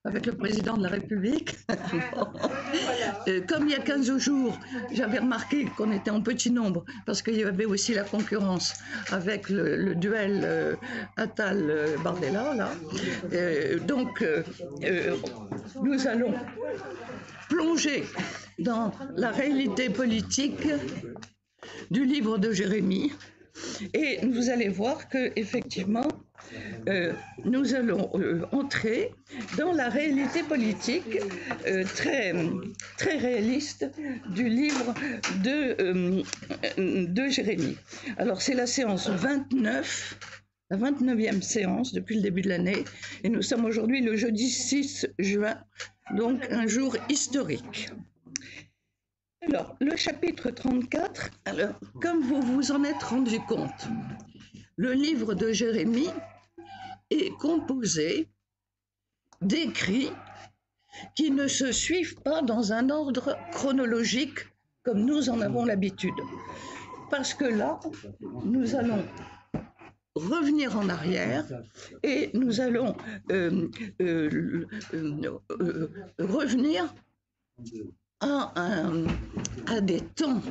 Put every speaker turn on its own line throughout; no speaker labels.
avec le président de la République. Comme il y a 15 jours, j'avais remarqué qu'on était en petit nombre, parce qu'il y avait aussi la concurrence avec le duel Attal-Bardella, là. Donc, nous allons plonger dans la réalité politique du livre de Jérémie, et vous allez voir que effectivement nous allons entrer dans la réalité politique très, très réaliste du livre de Jérémie. Alors c'est la séance 29, la 29e séance depuis le début de l'année, et nous sommes aujourd'hui le jeudi 6 juin, donc un jour historique. Alors, le chapitre 34, alors, comme vous vous en êtes rendu compte, le livre de Jérémie est composé d'écrits qui ne se suivent pas dans un ordre chronologique comme nous en avons l'habitude. Parce que là, nous allons revenir en arrière et nous allons revenir à des temps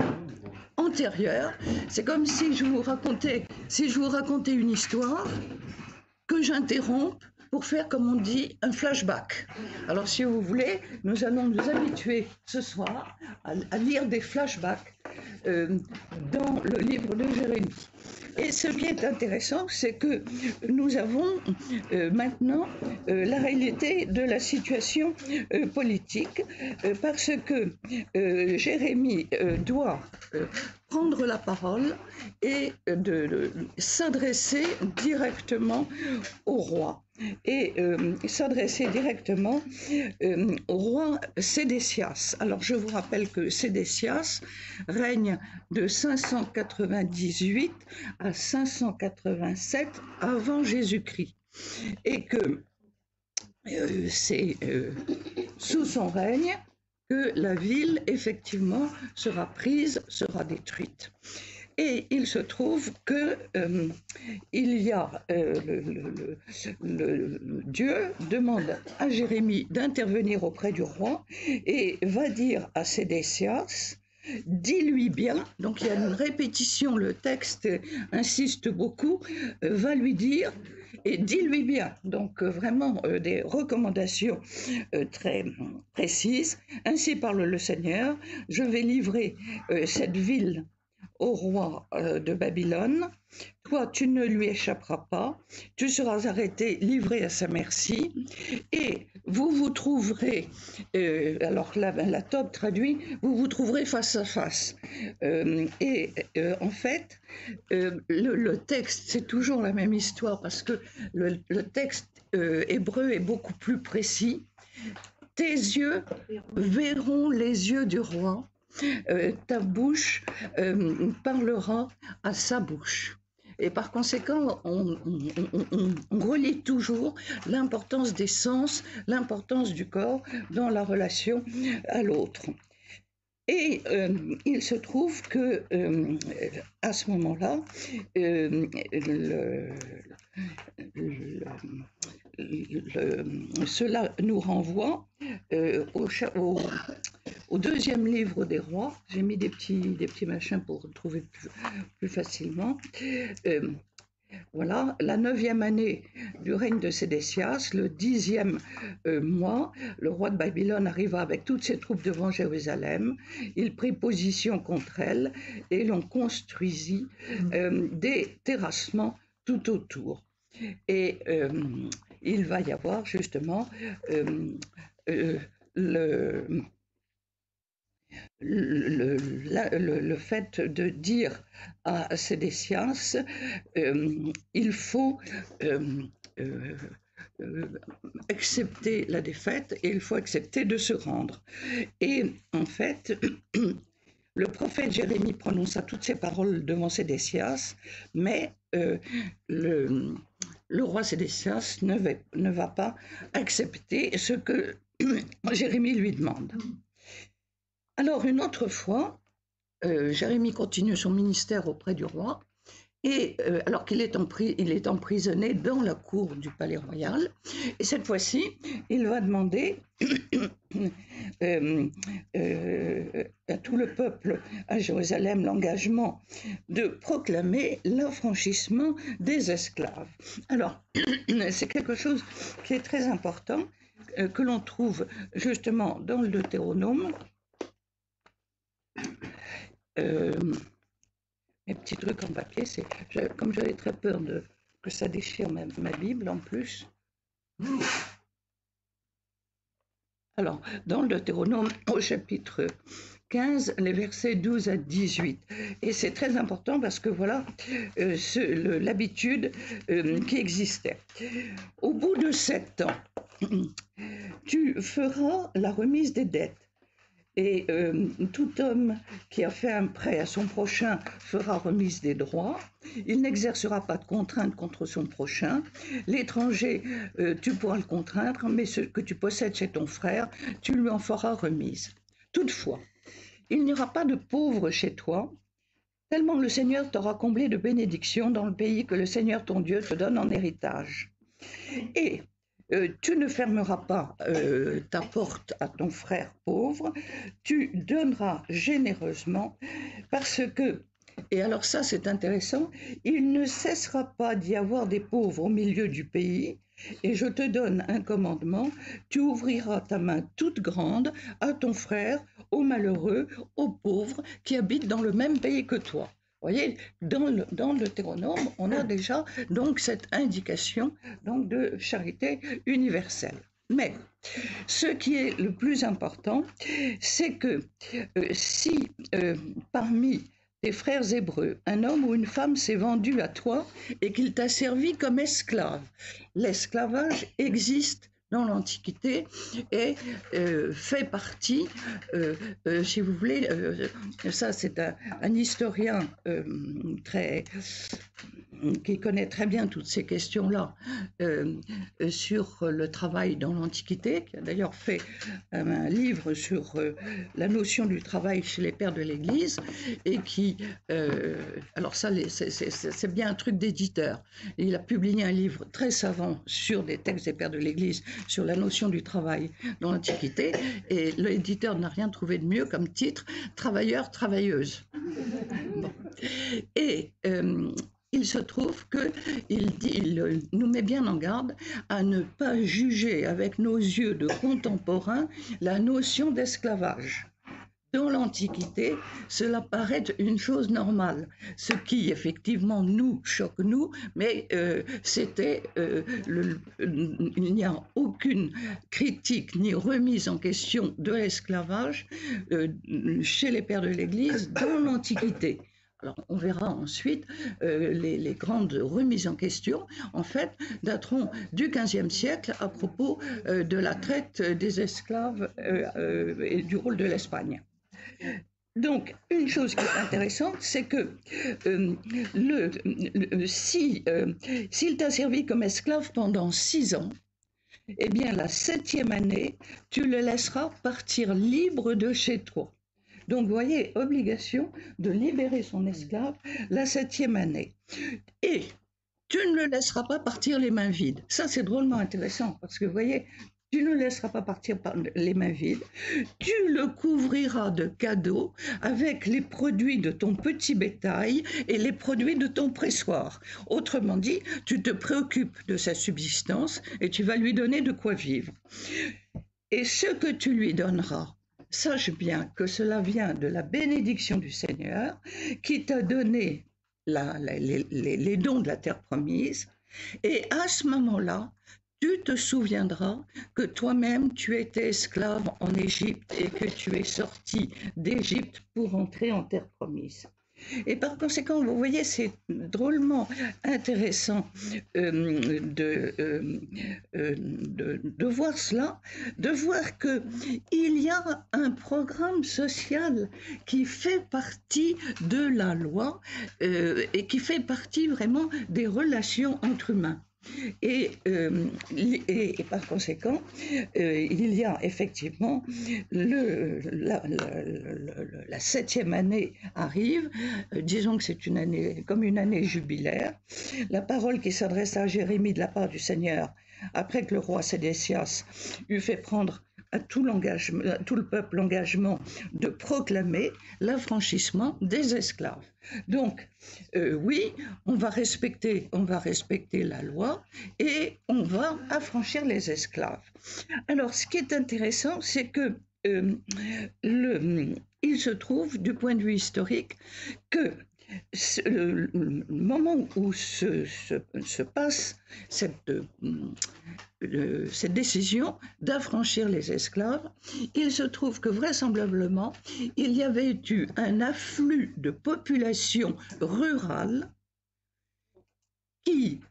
antérieurs. C'est comme si je vous racontais une histoire que j'interromps pour faire, comme on dit, un flashback. Alors, si vous voulez, nous allons nous habituer ce soir à lire des flashbacks dans le livre de Jérémie. Et ce qui est intéressant, c'est que nous avons maintenant la réalité de la situation politique, parce que Jérémie doit prendre la parole et de s'adresser directement au roi. Et s'adresser directement au roi Sédécias. Alors je vous rappelle que Sédécias règne de 598 à 587 avant Jésus-Christ, et que c'est sous son règne que la ville effectivement sera prise, sera détruite. Et il se trouve que il y a Dieu demande à Jérémie d'intervenir auprès du roi et va dire à Sédécias: dis-lui bien, donc il y a une répétition, le texte insiste beaucoup, va lui dire et dis-lui bien, donc vraiment des recommandations très précises. Ainsi parle le Seigneur, je vais livrer cette ville au roi de Babylone. Toi, tu ne lui échapperas pas, tu seras arrêté, livré à sa merci, et vous vous trouverez, alors la Tob traduit, vous vous trouverez face à face. En fait, le texte, c'est toujours la même histoire, parce que le texte hébreu est beaucoup plus précis. Tes yeux verront les yeux du roi, ta bouche parlera à sa bouche. Et par conséquent, on relie toujours l'importance des sens, l'importance du corps dans la relation à l'autre. Et il se trouve que à ce moment-là, cela nous renvoie au deuxième livre des rois. J'ai mis des petits machins pour trouver plus facilement. Voilà, la 9e année du règne de Sédécias, le 10e mois, le roi de Babylone arriva avec toutes ses troupes devant Jérusalem. Il prit position contre elle et l'on construisit des terrassements tout autour. Et il va y avoir justement le fait de dire à Sédécias, il faut accepter la défaite et il faut accepter de se rendre. Et en fait, le prophète Jérémie prononça toutes ces paroles devant Sédécias, mais le roi Sédécias ne va pas accepter ce que Jérémie lui demande. Alors une autre fois, Jérémie continue son ministère auprès du roi Et alors qu'il est, il est emprisonné dans la cour du palais royal. Et cette fois-ci, il va demander à tout le peuple à Jérusalem l'engagement de proclamer l'affranchissement des esclaves. Alors, c'est quelque chose qui est très important, que l'on trouve justement dans le Deutéronome. Mes petits trucs en papier, c'est comme j'avais très peur que ça déchire ma Bible en plus. Alors, dans le Deutéronome, au chapitre 15, les versets 12 à 18. Et c'est très important parce que voilà l'habitude qui existait. Au bout de 7 ans, tu feras la remise des dettes. Et tout homme qui a fait un prêt à son prochain fera remise des droits. Il n'exercera pas de contrainte contre son prochain. L'étranger, tu pourras le contraindre, mais ce que tu possèdes chez ton frère, tu lui en feras remise. Toutefois, il n'y aura pas de pauvre chez toi, tellement le Seigneur t'aura comblé de bénédictions dans le pays que le Seigneur ton Dieu te donne en héritage. Et tu ne fermeras pas ta porte à ton frère pauvre, tu donneras généreusement parce que, et alors ça c'est intéressant, il ne cessera pas d'y avoir des pauvres au milieu du pays, et je te donne un commandement, tu ouvriras ta main toute grande à ton frère, aux malheureux, aux pauvres qui habitent dans le même pays que toi. Vous voyez, dans le Deutéronome, on a déjà donc cette indication donc, de charité universelle. Mais ce qui est le plus important, c'est que si parmi tes frères hébreux, un homme ou une femme s'est vendu à toi et qu'il t'a servi comme esclave, l'esclavage existe dans l'Antiquité et fait partie, si vous voulez, ça c'est un historien qui connaît très bien toutes ces questions-là sur le travail dans l'Antiquité, qui a d'ailleurs fait un livre sur la notion du travail chez les pères de l'Église, et qui, alors ça c'est bien un truc d'éditeur, il a publié un livre très savant sur des textes des pères de l'Église, sur la notion du travail dans l'Antiquité, et l'éditeur n'a rien trouvé de mieux comme titre, Travailleurs, travailleuses. Bon. Et il se trouve qu'il nous met bien en garde à ne pas juger avec nos yeux de contemporains la notion d'esclavage. Dans l'Antiquité, cela paraît une chose normale, ce qui effectivement nous choque nous, mais il n'y a aucune critique ni remise en question de l'esclavage chez les pères de l'Église dans l'Antiquité. Alors, on verra ensuite les grandes remises en question, en fait, dateront du XVe siècle à propos de la traite des esclaves et du rôle de l'Espagne. Donc, une chose qui est intéressante, c'est que s'il t'a servi comme esclave pendant 6 ans, eh bien, la 7e année, tu le laisseras partir libre de chez toi. Donc, vous voyez, obligation de libérer son esclave la 7e année. Et tu ne le laisseras pas partir les mains vides. Ça, c'est drôlement intéressant, parce que, vous voyez, tu ne le laisseras pas partir les mains vides. Tu le couvriras de cadeaux avec les produits de ton petit bétail et les produits de ton pressoir. Autrement dit, tu te préoccupes de sa subsistance et tu vas lui donner de quoi vivre. Et ce que tu lui donneras, sache bien que cela vient de la bénédiction du Seigneur qui t'a donné les dons de la terre promise. Et à ce moment-là, tu te souviendras que toi-même tu étais esclave en Égypte et que tu es sorti d'Égypte pour entrer en terre promise. Et par conséquent, vous voyez, c'est drôlement intéressant de voir cela, de voir qu'il y a un programme social qui fait partie de la loi et qui fait partie vraiment des relations entre humains. et par conséquent, il y a effectivement la 7e année arrive, disons que c'est une année comme une année jubilaire. La parole qui s'adresse à Jérémie de la part du Seigneur, après que le roi Sédécias eut fait prendre à tout le peuple l'engagement de proclamer l'affranchissement des esclaves. Donc, oui, on va respecter la loi et on va affranchir les esclaves. Alors, ce qui est intéressant, c'est que il se trouve, du point de vue historique, que le moment où se passe cette décision d'affranchir les esclaves, il se trouve que vraisemblablement, il y avait eu un afflux de population rurale qui,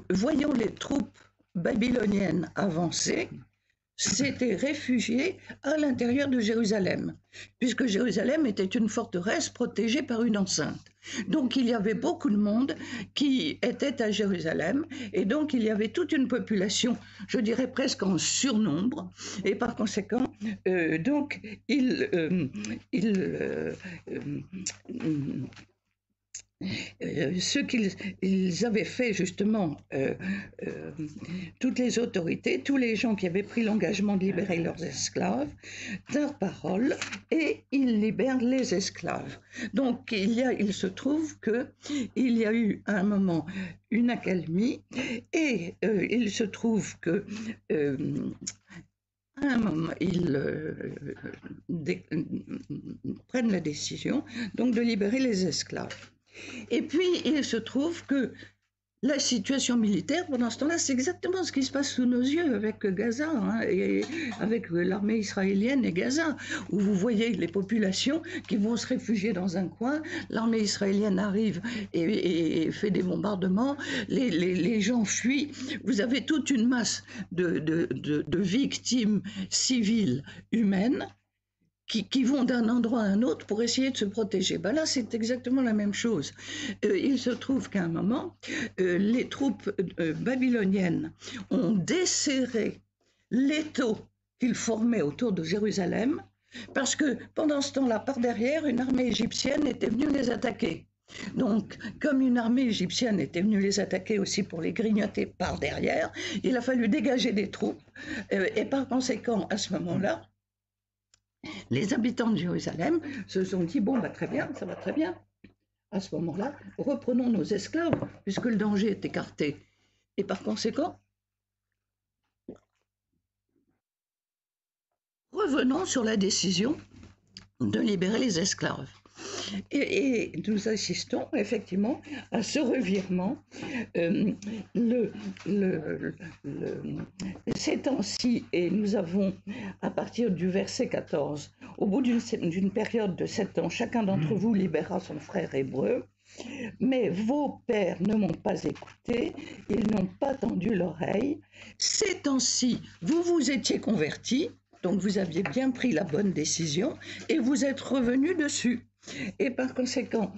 voyant les troupes babyloniennes avancer, s'étaient réfugiés à l'intérieur de Jérusalem, puisque Jérusalem était une forteresse protégée par une enceinte. Donc il y avait beaucoup de monde qui était à Jérusalem, et donc il y avait toute une population, je dirais presque en surnombre, et par conséquent, donc ce qu'ils avaient fait justement, toutes les autorités, tous les gens qui avaient pris l'engagement de libérer leurs esclaves, tinrent parole et ils libèrent les esclaves. Donc il se trouve qu'il y a eu à un moment une accalmie et il se trouve que à un moment, ils prennent la décision donc de libérer les esclaves. Et puis, il se trouve que la situation militaire, pendant ce temps-là, c'est exactement ce qui se passe sous nos yeux avec Gaza, hein, et avec l'armée israélienne et Gaza, où vous voyez les populations qui vont se réfugier dans un coin, l'armée israélienne arrive et fait des bombardements, les gens fuient, vous avez toute une masse de victimes civiles humaines, qui vont d'un endroit à un autre pour essayer de se protéger. Ben là, c'est exactement la même chose. Il se trouve qu'à un moment, les troupes babyloniennes ont desserré l'étau qu'ils formaient autour de Jérusalem, parce que pendant ce temps-là, par derrière, une armée égyptienne était venue les attaquer. Donc, comme une armée égyptienne était venue les attaquer aussi pour les grignoter par derrière, il a fallu dégager des troupes, et par conséquent, à ce moment-là, les habitants de Jérusalem se sont dit, bon, bah, très bien, ça va très bien. À ce moment-là, reprenons nos esclaves, puisque le danger est écarté. Et par conséquent, revenons sur la décision de libérer les esclaves. Et nous assistons effectivement à ce revirement. Ces temps-ci, et nous avons, à partir du verset 14, au bout d'une période de 7 ans, chacun d'entre vous libérera son frère hébreu, mais vos pères ne m'ont pas écouté, ils n'ont pas tendu l'oreille. Ces temps-ci, vous vous étiez convertis, donc vous aviez bien pris la bonne décision, et vous êtes revenus dessus. Et par conséquent,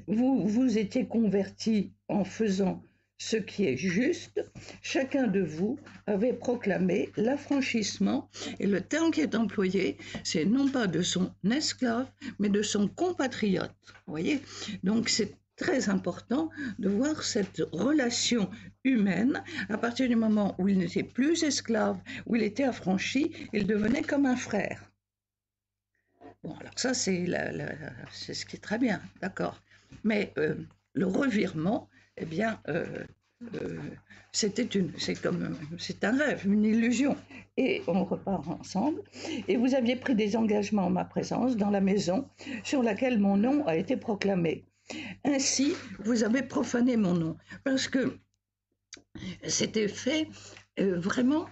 vous étiez convertis en faisant ce qui est juste. Chacun de vous avait proclamé l'affranchissement, et le terme qui est employé, c'est non pas de son esclave, mais de son compatriote. Vous voyez ? Donc c'est très important de voir cette relation humaine. À partir du moment où il n'était plus esclave, où il était affranchi, il devenait comme un frère. Bon, alors ça, c'est ce qui est très bien, d'accord. Mais le revirement, eh bien, c'est un rêve, une illusion. Et on repart ensemble. Et vous aviez pris des engagements en ma présence dans la maison sur laquelle mon nom a été proclamé. Ainsi, vous avez profané mon nom. Parce que c'était fait vraiment...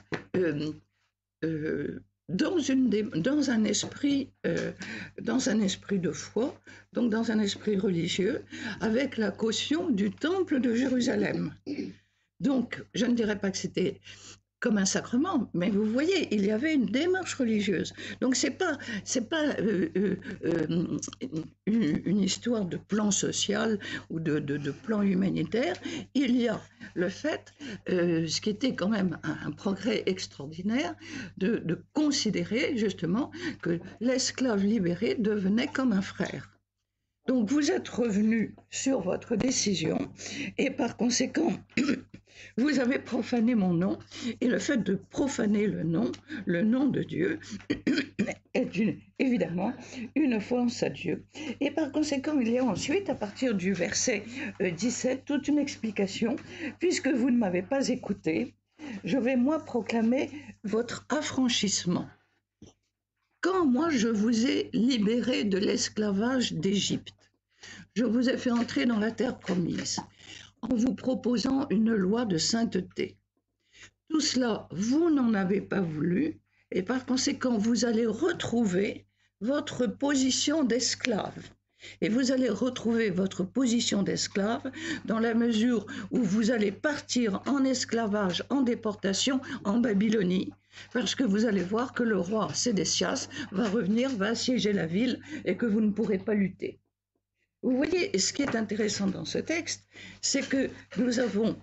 dans un esprit de foi, donc dans un esprit religieux, avec la caution du temple de Jérusalem. Donc, je ne dirais pas que c'était comme un sacrement, mais vous voyez, il y avait une démarche religieuse. Donc c'est pas une histoire de plan social ou de plan humanitaire. Il y a le fait, ce qui était quand même un progrès extraordinaire, de considérer justement que l'esclave libéré devenait comme un frère. Donc vous êtes revenu sur votre décision et par conséquent, vous avez profané mon nom, et le fait de profaner le nom de Dieu, est évidemment une offense à Dieu. Et par conséquent, il y a ensuite, à partir du verset 17, toute une explication. Puisque vous ne m'avez pas écouté, je vais moi proclamer votre affranchissement. Quand moi je vous ai libéré de l'esclavage d'Égypte, je vous ai fait entrer dans la terre promise en vous proposant une loi de sainteté. Tout cela, vous n'en avez pas voulu, et par conséquent, vous allez retrouver votre position d'esclave. Et vous allez retrouver votre position d'esclave dans la mesure où vous allez partir en esclavage, en déportation, en Babylonie, parce que vous allez voir que le roi Sédécias va revenir, va assiéger la ville, et que vous ne pourrez pas lutter. Vous voyez, ce qui est intéressant dans ce texte, c'est que nous avons,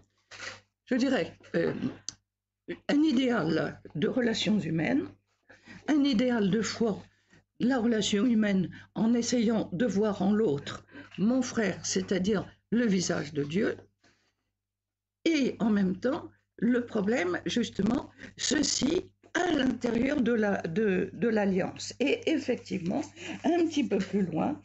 je dirais, un idéal de relations humaines, un idéal de foi, la relation humaine en essayant de voir en l'autre mon frère, c'est-à-dire le visage de Dieu, et en même temps, le problème, justement, ceci à l'intérieur de l'alliance. Et effectivement, un petit peu plus loin,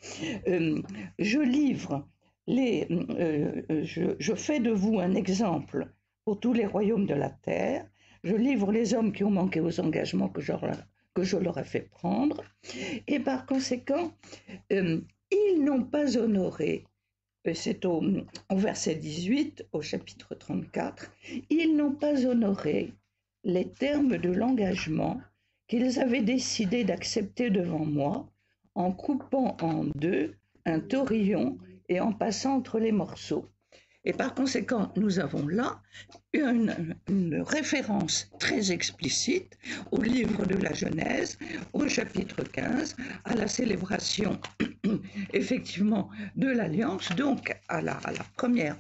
je livre je fais de vous un exemple pour tous les royaumes de la terre. Je livre les hommes qui ont manqué aux engagements que je leur ai fait prendre. Et par conséquent, ils n'ont pas honoré, c'est au verset 18, au chapitre 34, ils n'ont pas honoré les termes de l'engagement qu'ils avaient décidé d'accepter devant moi en coupant en deux un taurillon et en passant entre les morceaux. Et par conséquent, nous avons là une référence très explicite au livre de la Genèse, au chapitre 15, à la célébration effectivement de l'alliance, donc à la première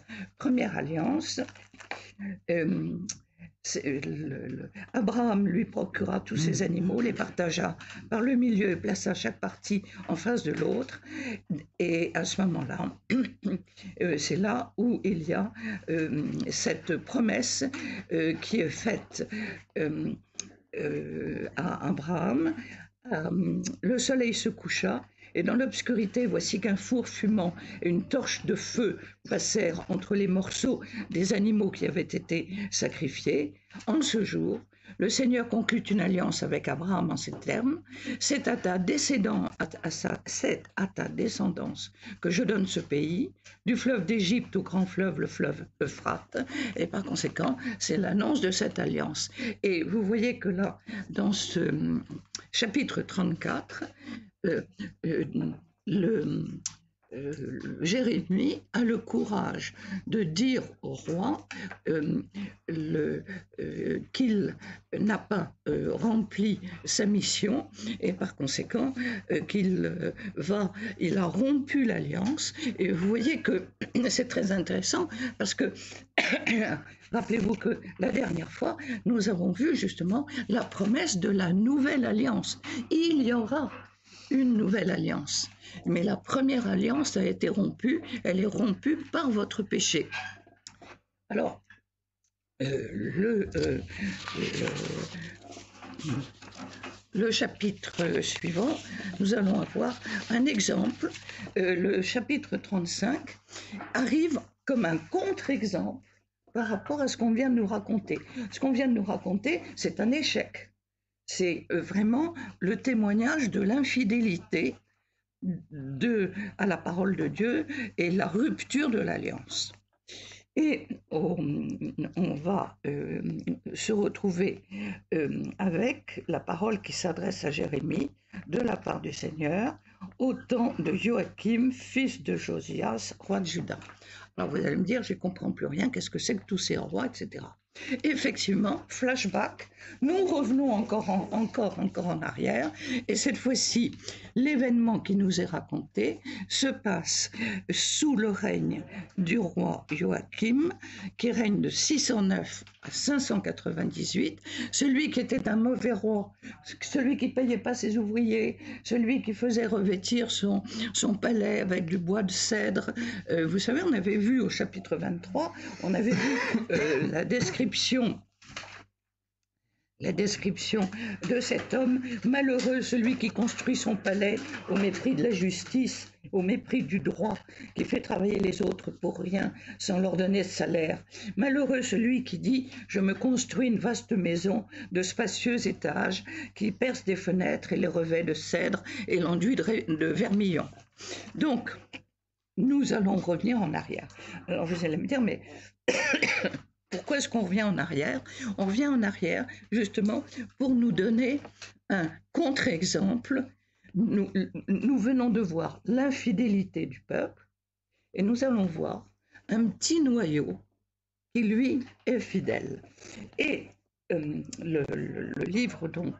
alliance. Abraham lui procura tous ces animaux, les partagea par le milieu et plaça chaque partie en face de l'autre. Et à ce moment-là, c'est là où il y a cette promesse qui est faite à Abraham. Le soleil se coucha, et dans l'obscurité, voici qu'un four fumant et une torche de feu passèrent entre les morceaux des animaux qui avaient été sacrifiés. En ce jour, le Seigneur conclut une alliance avec Abraham en ces termes: c'est à ta descendance que je donne ce pays, du fleuve d'Égypte au grand fleuve, le fleuve Euphrate. Et par conséquent, c'est l'annonce de cette alliance. Et vous voyez que là, dans ce chapitre 34, Jérémie a le courage de dire au roi qu'il n'a pas rempli sa mission, et par conséquent il a rompu l'alliance. Et vous voyez que c'est très intéressant parce que rappelez-vous que la dernière fois, nous avons vu justement la promesse de la nouvelle alliance. Il y aura une nouvelle alliance. Mais la première alliance a été rompue, elle est rompue par votre péché. Alors, le chapitre suivant, nous allons avoir un exemple. Le chapitre 35 arrive comme un contre-exemple par rapport à ce qu'on vient de nous raconter. Ce qu'on vient de nous raconter, c'est un échec. C'est vraiment le témoignage de l'infidélité à la parole de Dieu et la rupture de l'alliance. Et on va se retrouver avec la parole qui s'adresse à Jérémie de la part du Seigneur au temps de Joachim, fils de Josias, roi de Juda. Alors vous allez me dire, je ne comprends plus rien, qu'est-ce que c'est que tous ces rois, etc. Effectivement, flashback, nous revenons encore en arrière, et cette fois-ci, l'événement qui nous est raconté se passe sous le règne du roi Joachim, qui règne de 609 à 598, celui qui était un mauvais roi, celui qui ne payait pas ses ouvriers, celui qui faisait revêtir son palais avec du bois de cèdre. Vous savez, on avait vu au chapitre 23, on avait vu la description de cet homme malheureux, celui qui construit son palais au mépris de la justice, au mépris du droit, qui fait travailler les autres pour rien, sans leur donner de salaire. Malheureux celui qui dit « Je me construis une vaste maison de spacieux étages qui perce des fenêtres et les revêt de cèdre et l'enduit de vermillon. » Donc, nous allons revenir en arrière. Alors vous allez me dire, mais pourquoi est-ce qu'on revient en arrière? On revient en arrière justement pour nous donner un contre-exemple. Nous venons de voir l'infidélité du peuple et nous allons voir un petit noyau qui lui est fidèle. Et le livre, donc,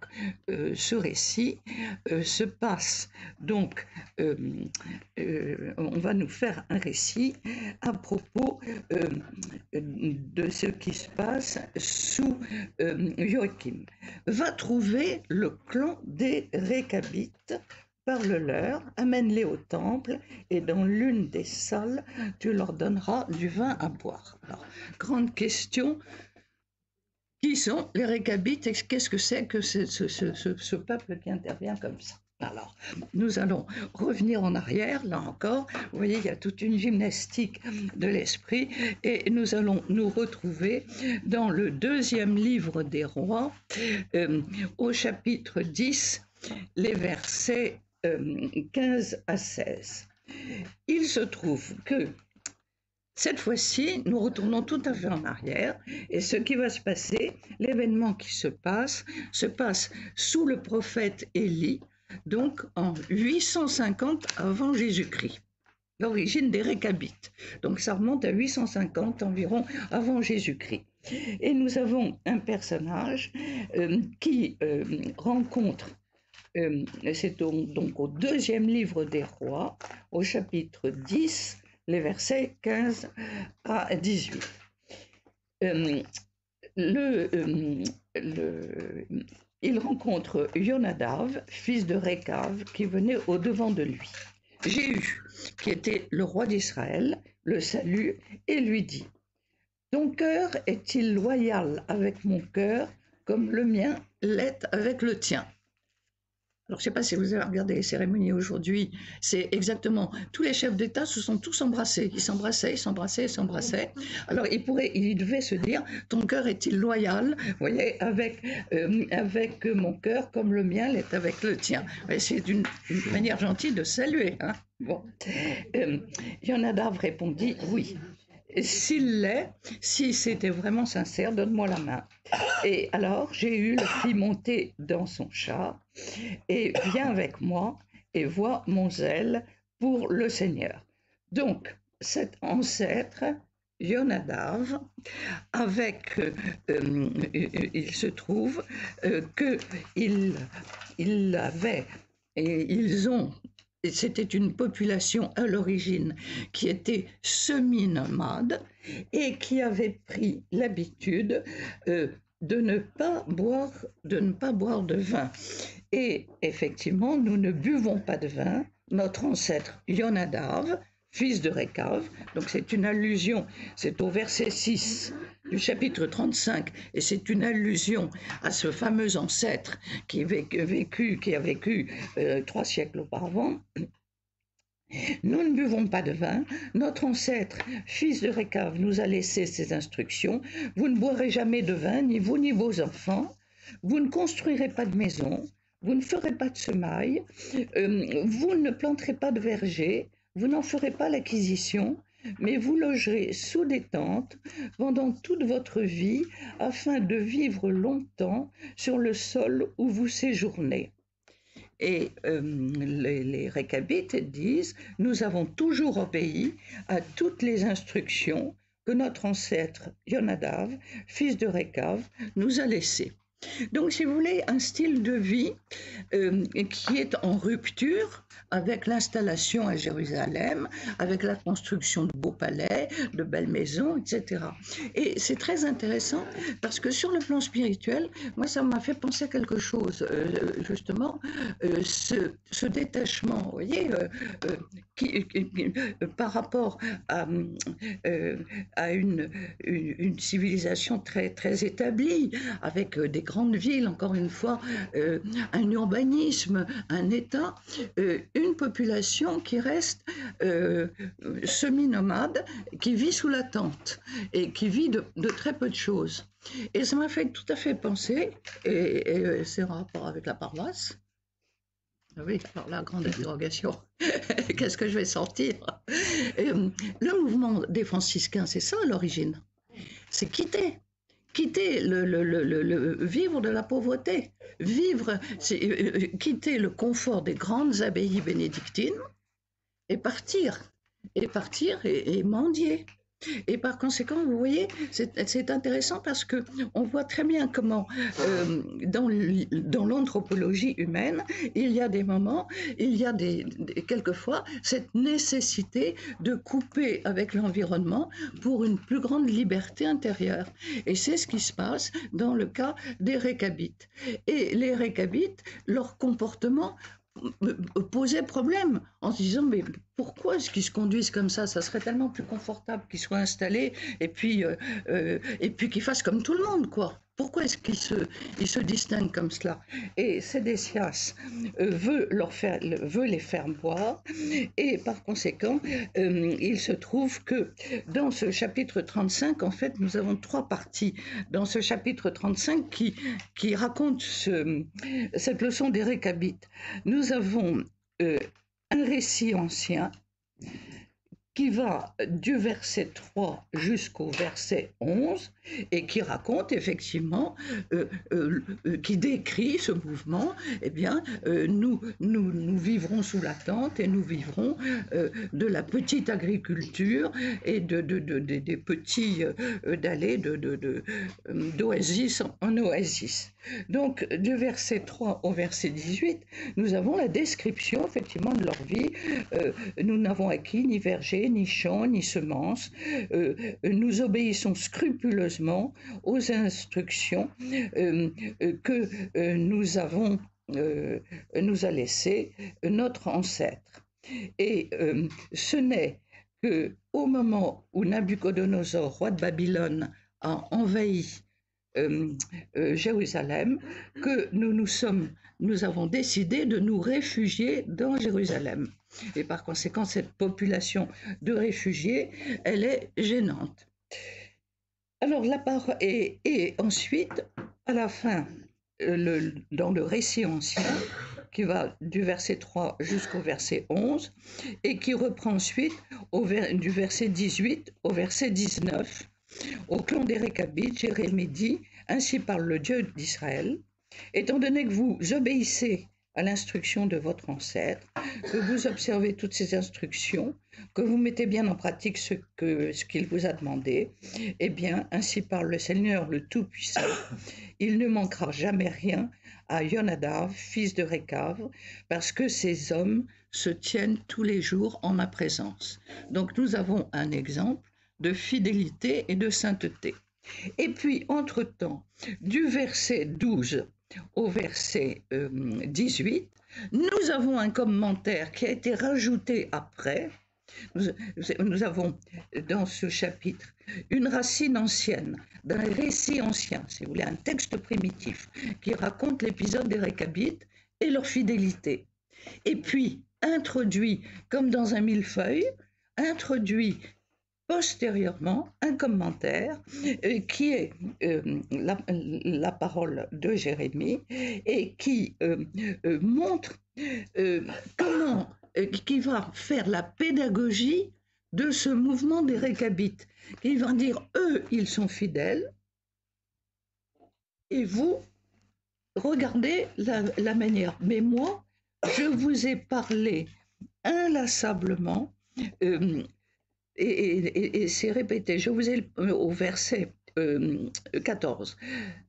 ce récit se passe, donc, on va nous faire un récit à propos de ce qui se passe sous Joachim. Va trouver le clan des Récabites, parle-leur, amène-les au temple, et dans l'une des salles, tu leur donneras du vin à boire. Alors, grande question. Qui sont les Récabites et qu'est-ce que c'est que ce peuple qui intervient comme ça? Alors, nous allons revenir en arrière, là encore. Vous voyez, il y a toute une gymnastique de l'esprit et nous allons nous retrouver dans le deuxième livre des rois, au chapitre 10, les versets 15 à 16. Il se trouve que cette fois-ci, nous retournons tout à fait en arrière et ce qui va se passer, l'événement qui se passe sous le prophète Élie, donc en 850 avant Jésus-Christ, l'origine des Récabites. Donc ça remonte à 850 environ avant Jésus-Christ. Et nous avons un personnage qui rencontre, c'est donc au deuxième livre des rois, au chapitre 10, les versets 15 à 18. Il rencontre Jonadav, fils de Récav, qui venait au-devant de lui. Jéhu, qui était le roi d'Israël, le salue et lui dit « Ton cœur est-il loyal avec mon cœur comme le mien l'est avec le tien ?» Alors, je ne sais pas si vous avez regardé les cérémonies aujourd'hui, c'est exactement, tous les chefs d'État se sont tous embrassés. Ils s'embrassaient. Alors, il devait se dire, ton cœur est-il loyal, vous voyez, avec mon cœur comme le mien l'est avec le tien. C'est une manière gentille de saluer. Hein. Bon. Jonadav répondit, oui. S'il l'est, si c'était vraiment sincère, donne-moi la main. Et alors, Jéhu le fit monter dans son char et viens avec moi et vois mon zèle pour le Seigneur. Donc, cet ancêtre, Jonadav, il se trouve qu'il avait, et ils ont, c'était une population à l'origine qui était semi-nomade et qui avait pris l'habitude de ne pas boire de vin. Et effectivement, nous ne buvons pas de vin. Notre ancêtre Jonadav, fils de Récav, donc c'est une allusion, c'est au verset 6 du chapitre 35, et c'est une allusion à ce fameux ancêtre qui a vécu 3 siècles auparavant. Nous ne buvons pas de vin. Notre ancêtre, fils de Récav, nous a laissé ses instructions. Vous ne boirez jamais de vin, ni vous ni vos enfants. Vous ne construirez pas de maison. Vous ne ferez pas de semailles. Vous ne planterez pas de verger. Vous n'en ferez pas l'acquisition. Mais vous logerez sous des tentes pendant toute votre vie afin de vivre longtemps sur le sol où vous séjournez. Et les Récabites disent « Nous avons toujours obéi à toutes les instructions que notre ancêtre Yonadav, fils de Récav, nous a laissé. Donc, si vous voulez, un style de vie qui est en rupture avec l'installation à Jérusalem, avec la construction de beaux palais, de belles maisons, etc. Et c'est très intéressant parce que sur le plan spirituel, moi, ça m'a fait penser à quelque chose, justement, ce détachement, vous voyez, par rapport à une civilisation très, très établie, avec des grandes villes, encore une fois, un urbanisme, un État, une population qui reste semi-nomade, qui vit sous la tente et qui vit de très peu de choses. Et ça m'a fait tout à fait penser, et c'est en rapport avec la paroisse. Oui, alors la grande interrogation, qu'est-ce que je vais sortir? Le mouvement des franciscains, c'est ça à l'origine, c'est quitter le vivre de la pauvreté, quitter le confort des grandes abbayes bénédictines et partir, et mendier. Et par conséquent, vous voyez, c'est intéressant parce que on voit très bien comment, dans l'anthropologie humaine, il y a des moments, il y a quelquefois cette nécessité de couper avec l'environnement pour une plus grande liberté intérieure. Et c'est ce qui se passe dans le cas des Récabites. Et les Récabites, leur comportement posait problème en se disant mais pourquoi est-ce qu'ils se conduisent comme ça serait tellement plus confortable qu'ils soient installés et puis qu'ils fassent comme tout le monde, quoi. Pourquoi est-ce qu'ils se distinguent comme cela? Et Sédécias veut les faire boire, et par conséquent, il se trouve que dans ce chapitre 35, en fait, nous avons 3 parties dans ce chapitre 35 qui racontent cette leçon des Récabites. Nous avons un récit ancien qui va du verset 3 jusqu'au verset 11 et qui raconte effectivement, qui décrit ce mouvement. Eh bien, nous vivrons sous la tente et nous vivrons de la petite agriculture et des petits d'allées d'oasis en oasis. Donc, du verset 3 au verset 18, nous avons la description effectivement de leur vie. Nous n'avons acquis ni verger, ni champ, ni semence. Nous obéissons scrupuleusement aux instructions que nous a laissées notre ancêtre. Et ce n'est qu'au moment où Nabuchodonosor, roi de Babylone, a envahi Jérusalem, que nous avons décidé de nous réfugier dans Jérusalem. Et par conséquent, cette population de réfugiés, elle est gênante. Alors, et ensuite, à la fin, dans le récit ancien, qui va du verset 3 jusqu'au verset 11, et qui reprend ensuite du verset 18 au verset 19, au clan des Récabites, Jérémie dit, ainsi parle le Dieu d'Israël, étant donné que vous obéissez à l'instruction de votre ancêtre, que vous observez toutes ces instructions, que vous mettez bien en pratique ce qu'il vous a demandé, eh bien, ainsi parle le Seigneur le Tout-Puissant, il ne manquera jamais rien à Yonadav, fils de Récav, parce que ces hommes se tiennent tous les jours en ma présence. Donc nous avons un exemple de fidélité et de sainteté. Et puis, entre-temps, du verset 12 au verset 18, nous avons un commentaire qui a été rajouté après. Nous avons dans ce chapitre une racine ancienne, d'un récit ancien, si vous voulez, un texte primitif qui raconte l'épisode des Récabites et leur fidélité. Et puis, introduit, comme dans un millefeuille, introduit postérieurement un commentaire qui est la parole de Jérémie et qui montre comment, qui va faire la pédagogie de ce mouvement des Récabites. Ils vont dire, eux, ils sont fidèles, et vous, regardez la manière. Mais moi, je vous ai parlé inlassablement et c'est répété. Je vous ai au verset 14.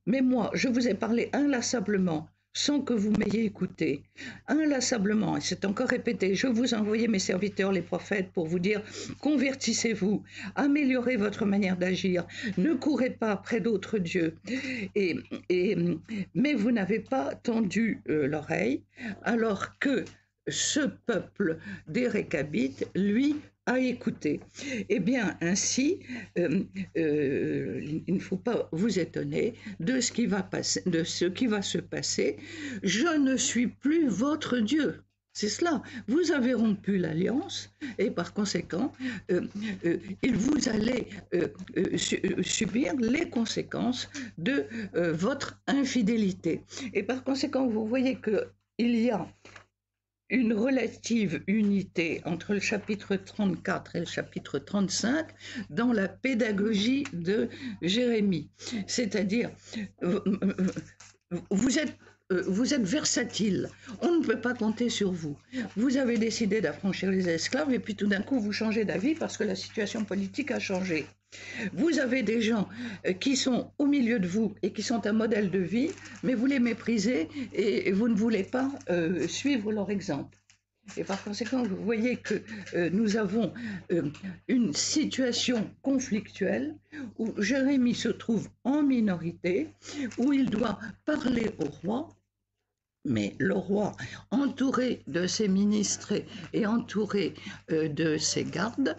Mais moi, je vous ai parlé inlassablement, sans que vous m'ayez écouté. Inlassablement, et c'est encore répété, je vous ai envoyé mes serviteurs, les prophètes, pour vous dire, convertissez-vous, améliorez votre manière d'agir, ne courez pas après d'autres dieux. Et, et, mais vous n'avez pas tendu l'oreille, alors que ce peuple des Récabites, lui, a écouté. Eh bien, ainsi, il ne faut pas vous étonner de ce qui va passer, de ce qui va se passer. Je ne suis plus votre Dieu. C'est cela. Vous avez rompu l'alliance et par conséquent, vous allez subir les conséquences de votre infidélité. Et par conséquent, vous voyez qu'il y a une relative unité entre le chapitre 34 et le chapitre 35 dans la pédagogie de Jérémie. C'est-à-dire, vous êtes versatile, on ne peut pas compter sur vous. Vous avez décidé d'affranchir les esclaves et puis tout d'un coup vous changez d'avis parce que la situation politique a changé. Vous avez des gens qui sont au milieu de vous et qui sont un modèle de vie, mais vous les méprisez et vous ne voulez pas suivre leur exemple. Et par conséquent, vous voyez que nous avons une situation conflictuelle où Jérémie se trouve en minorité, où il doit parler au roi. Mais le roi, entouré de ses ministres et entouré de ses gardes,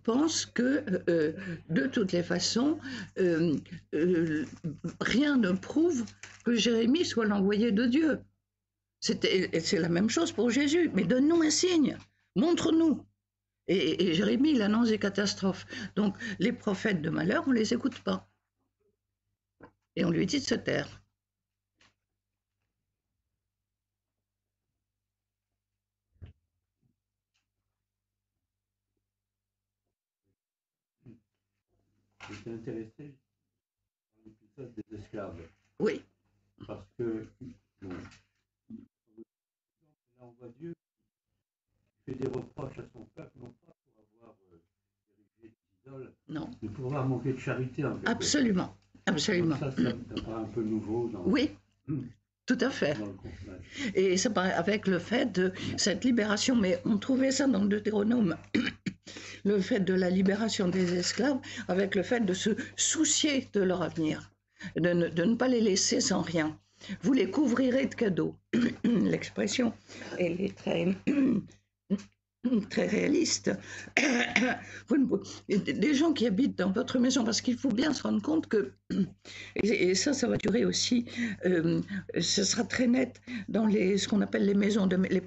pense que de toutes les façons, rien ne prouve que Jérémie soit l'envoyé de Dieu. C'est la même chose pour Jésus. Mais donne-nous un signe, montre-nous. Et Jérémie, il annonce des catastrophes. Donc les prophètes de malheur, on ne les écoute pas. Et on lui dit de se taire.
J'étais intéressé par l'épisode des esclaves.
Oui.
Parce que là, on voit Dieu qui fait des reproches à son peuple, non pas pour avoir érigé des idoles,
non,
mais pour avoir manqué de charité. En
absolument, absolument.
Donc ça paraît un peu nouveau.
Oui. Tout à fait. Et ça paraît avec le fait de cette libération, mais on trouvait ça dans le Deutéronome, le fait de la libération des esclaves, avec le fait de se soucier de leur avenir, de ne pas les laisser sans rien. Vous les couvrirez de cadeaux. L'expression, elle est très réaliste. Des gens qui habitent dans votre maison, parce qu'il faut bien se rendre compte que, et ça va durer aussi, ce sera très net dans ce qu'on appelle les maisons, les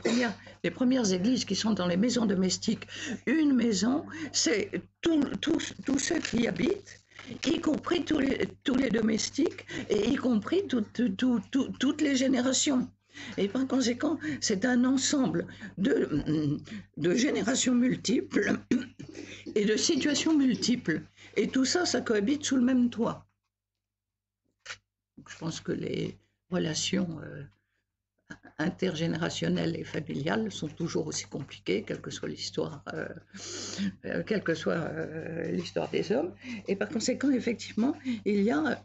premières églises qui sont dans les maisons domestiques. Une maison, c'est tous ceux qui y habitent, y compris tous les domestiques, et y compris toutes les générations. Et par conséquent, c'est un ensemble de générations multiples et de situations multiples. Et tout ça, ça cohabite sous le même toit. Je pense que les relations intergénérationnelles et familiales sont toujours aussi compliquées, quelle que soit l'histoire, des hommes. Et par conséquent, effectivement, il y a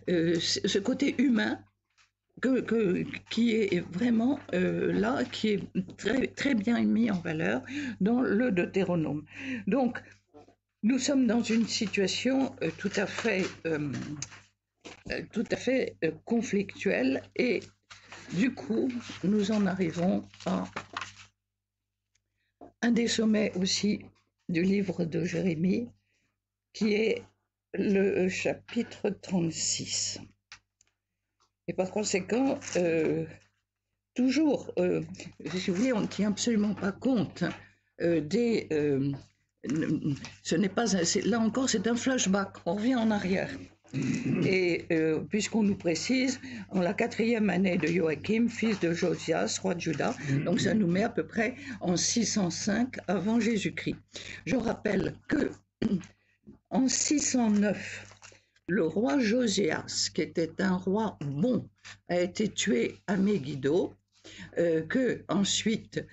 ce côté humain qui est vraiment là, qui est très, très bien mis en valeur dans le Deutéronome. Donc, nous sommes dans une situation tout à fait conflictuelle et du coup, nous en arrivons à un des sommets aussi du livre de Jérémie, qui est le chapitre 36. Et par conséquent, toujours, si vous voulez, on ne tient absolument pas compte ce n'est pas là encore, c'est un flashback, on revient en arrière. Et puisqu'on nous précise, en la 4e année de Joachim, fils de Josias, roi de Juda, donc ça nous met à peu près en 605 avant Jésus-Christ. Je rappelle que en 609, le roi Josias, qui était un roi bon, a été tué à Megiddo, que ensuite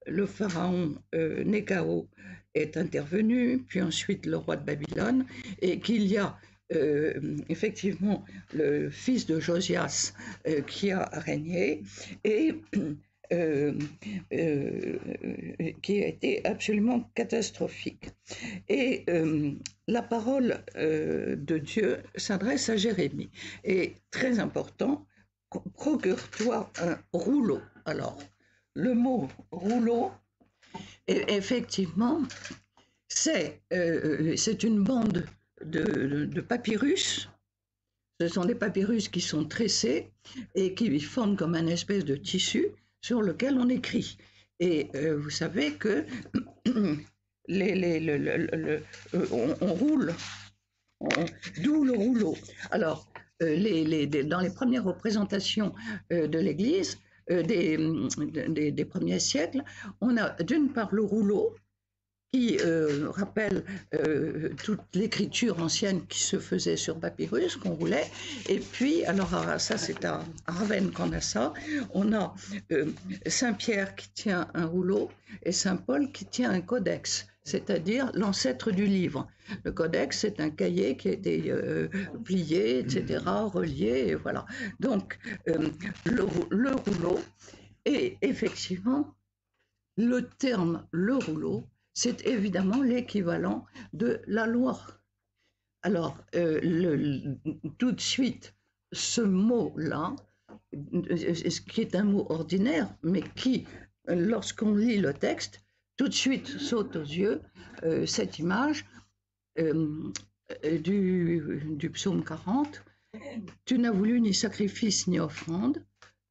le pharaon Néchao est intervenu, puis ensuite le roi de Babylone, et qu'il y a effectivement le fils de Josias qui a régné et qui a été absolument catastrophique. Et la parole de Dieu s'adresse à Jérémie. Et très important, procure-toi un rouleau. Alors, le mot rouleau, effectivement, c'est une bande de papyrus. Ce sont des papyrus qui sont tressés et qui forment comme un espèce de tissu sur lequel on écrit. Et vous savez que on roule, d'où le rouleau. Alors, dans les premières représentations de l'Église, des premiers siècles, on a d'une part le rouleau, qui rappelle toute l'écriture ancienne qui se faisait sur papyrus, qu'on roulait. Et puis, alors ça c'est à Ravenne qu'on a ça, on a Saint-Pierre qui tient un rouleau et Saint-Paul qui tient un codex, c'est-à-dire l'ancêtre du livre. Le codex, c'est un cahier qui a été plié, etc., relié, et voilà. Donc, le rouleau, et effectivement, le terme « le rouleau », c'est évidemment l'équivalent de la loi. Alors, tout de suite, ce mot-là, qui est un mot ordinaire, mais qui, lorsqu'on lit le texte, tout de suite saute aux yeux cette image du psaume 40. « Tu n'as voulu ni sacrifice ni offrande,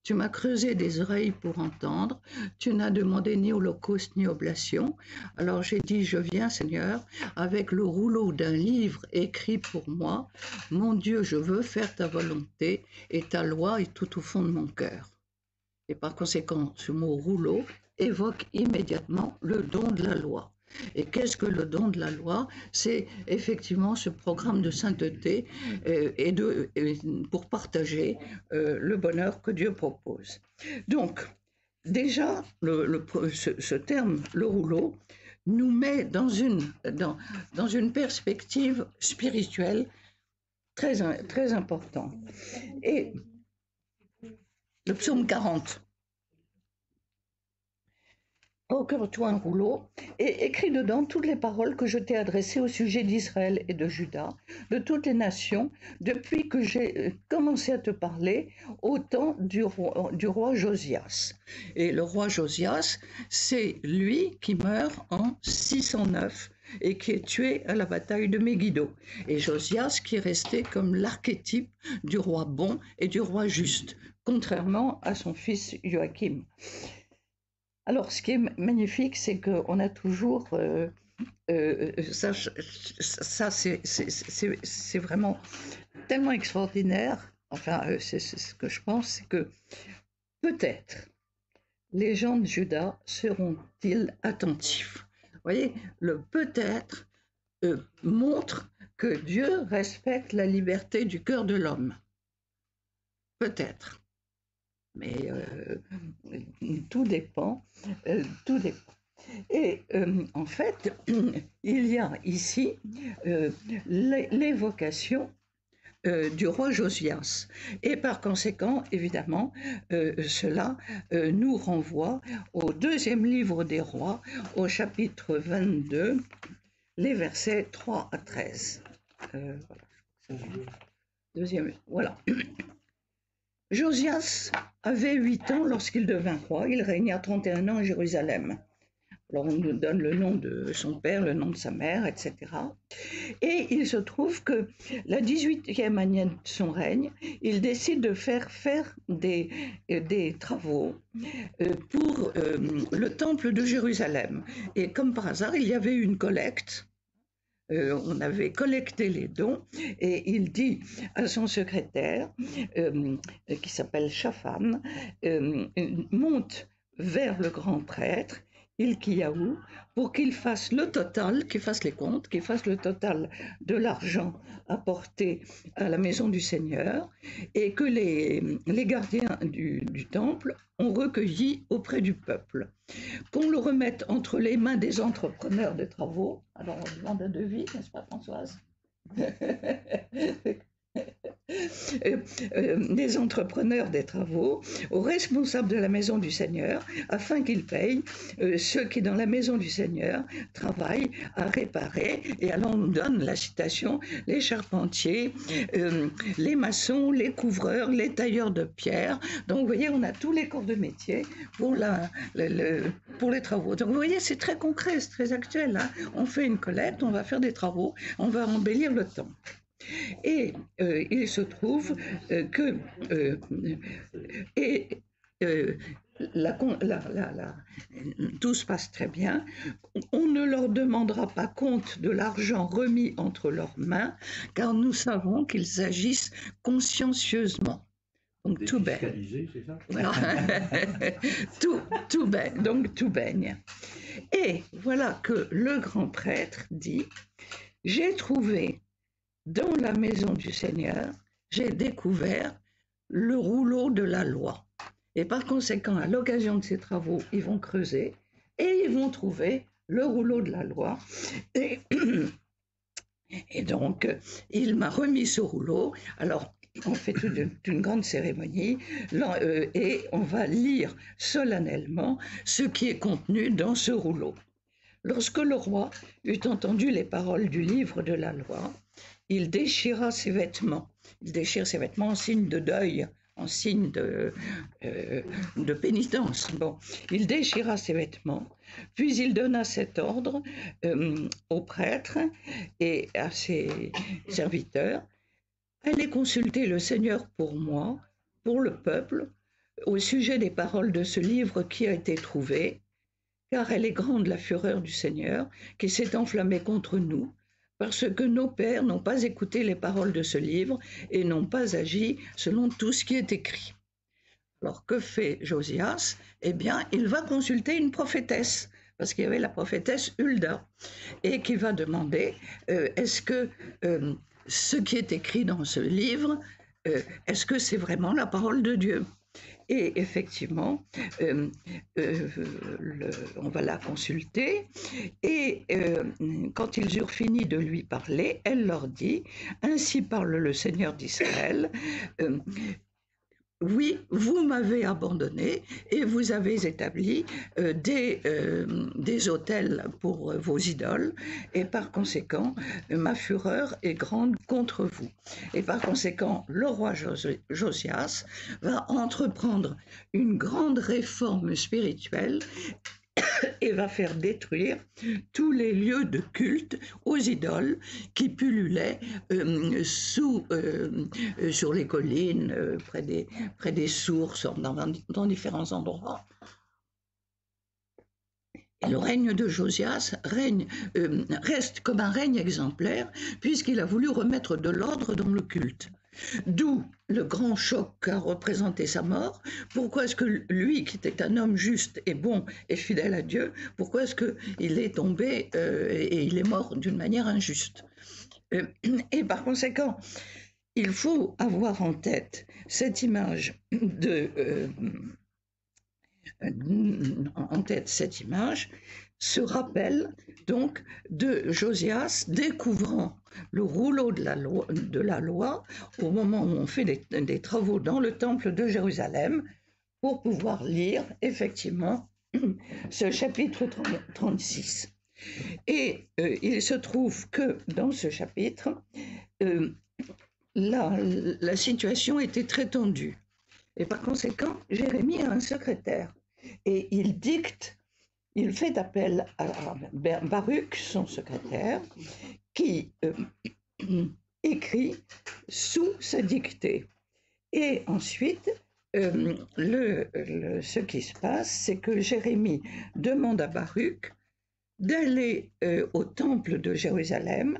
tu m'as creusé des oreilles pour entendre, tu n'as demandé ni holocauste ni oblation. Alors j'ai dit, je viens Seigneur, avec le rouleau d'un livre écrit pour moi. Mon Dieu, je veux faire ta volonté et ta loi est tout au fond de mon cœur. » Et par conséquent, ce mot rouleau évoque immédiatement le don de la loi. Et qu'est-ce que le don de la loi? C'est effectivement ce programme de sainteté pour partager le bonheur que Dieu propose. Donc, déjà, ce terme, le rouleau, nous met dans une perspective spirituelle très, très importante. Et le psaume 40, procure-toi un rouleau, et écris dedans toutes les paroles que je t'ai adressées au sujet d'Israël et de Juda, de toutes les nations, depuis que j'ai commencé à te parler, au temps du roi Josias. Et le roi Josias, c'est lui qui meurt en 609 et qui est tué à la bataille de Megiddo. Et Josias qui est resté comme l'archétype du roi bon et du roi juste, contrairement à son fils Joachim. Alors, ce qui est magnifique, c'est qu'on a toujours... ça c'est vraiment tellement extraordinaire. Enfin, c'est ce que je pense, c'est que peut-être les gens de Juda seront-ils attentifs. Vous voyez, le peut-être montre que Dieu respecte la liberté du cœur de l'homme. Peut-être. Mais tout dépend, tout dépend. Et en fait, il y a ici l'évocation du roi Josias. Et par conséquent, évidemment, cela nous renvoie au deuxième livre des rois, au chapitre 22, les versets 3 à 13. Voilà. Deuxième, voilà. Josias avait 8 ans lorsqu'il devint roi. Il régna 31 ans à Jérusalem. Alors on nous donne le nom de son père, le nom de sa mère, etc. Et il se trouve que la 18e année de son règne, il décide de faire des travaux pour le temple de Jérusalem. Et comme par hasard, il y avait une collecte. On avait collecté les dons et il dit à son secrétaire, qui s'appelle Shaphan, monte vers le grand prêtre Hilkiyahu, pour qu'il fasse le total, qu'il fasse les comptes, qu'il fasse le total de l'argent apporté à la maison du Seigneur, et que les gardiens du temple ont recueilli auprès du peuple. Qu'on le remette entre les mains des entrepreneurs de travaux. Alors on demande un devis, n'est-ce pas Françoise? Des entrepreneurs des travaux aux responsables de la maison du Seigneur, afin qu'ils payent ceux qui dans la maison du Seigneur travaillent à réparer. Et alors on nous donne la citation: les charpentiers, les maçons, les couvreurs, les tailleurs de pierre. Donc vous voyez, on a tous les corps de métier pour les travaux. Donc vous voyez, c'est très concret, c'est très actuel, hein. On fait une collecte, on va faire des travaux, on va embellir le temple. Et il se trouve que tout se passe très bien. On ne leur demandera pas compte de l'argent remis entre leurs mains, car nous savons qu'ils agissent consciencieusement. Donc tout baigne.
C'est ça?
Voilà. tout baigne. Donc tout baigne. Et voilà que le grand prêtre dit: j'ai trouvé dans la maison du Seigneur, j'ai découvert le rouleau de la loi. Et par conséquent, à l'occasion de ces travaux, ils vont creuser et ils vont trouver le rouleau de la loi. Et donc, il m'a remis ce rouleau. Alors, on fait toute une grande cérémonie et on va lire solennellement ce qui est contenu dans ce rouleau. Lorsque le roi eut entendu les paroles du livre de la loi, il déchira ses vêtements. Il déchire ses vêtements en signe de deuil, en signe de pénitence. Bon, il déchira ses vêtements, puis il donna cet ordre aux prêtres et à ses serviteurs: allez consulter le Seigneur pour moi, pour le peuple, au sujet des paroles de ce livre qui a été trouvé, car elle est grande la fureur du Seigneur qui s'est enflammée contre nous, parce que nos pères n'ont pas écouté les paroles de ce livre et n'ont pas agi selon tout ce qui est écrit. Alors que fait Josias? Eh bien, il va consulter une prophétesse, parce qu'il y avait la prophétesse Hulda, et qui va demander est-ce que ce qui est écrit dans ce livre, est-ce que c'est vraiment la parole de Dieu? Et effectivement, on va la consulter. Et quand ils eurent fini de lui parler, elle leur dit: ainsi parle le Seigneur d'Israël. Oui, vous m'avez abandonné et vous avez établi des autels pour vos idoles, et par conséquent, ma fureur est grande contre vous. Et par conséquent, le roi Josias va entreprendre une grande réforme spirituelle et va faire détruire tous les lieux de culte aux idoles qui pullulaient sur les collines, près des sources, dans différents endroits. Et le règne de Josias reste comme un règne exemplaire, puisqu'il a voulu remettre de l'ordre dans le culte. D'où le grand choc qu'a représenté sa mort. Pourquoi est-ce que lui, qui était un homme juste et bon et fidèle à Dieu, pourquoi est-ce qu'il est tombé et il est mort d'une manière injuste? Et par conséquent, il faut avoir en tête cette image ce rappel donc de Josias découvrant le rouleau de la loi au moment où on fait des travaux dans le temple de Jérusalem, pour pouvoir lire effectivement ce chapitre 36. Et il se trouve que dans ce chapitre, la situation était très tendue. Et par conséquent, Jérémie a un secrétaire. Et il fait appel à Baruch, son secrétaire, qui écrit sous sa dictée. Et ensuite, ce qui se passe, c'est que Jérémie demande à Baruch d'aller au temple de Jérusalem,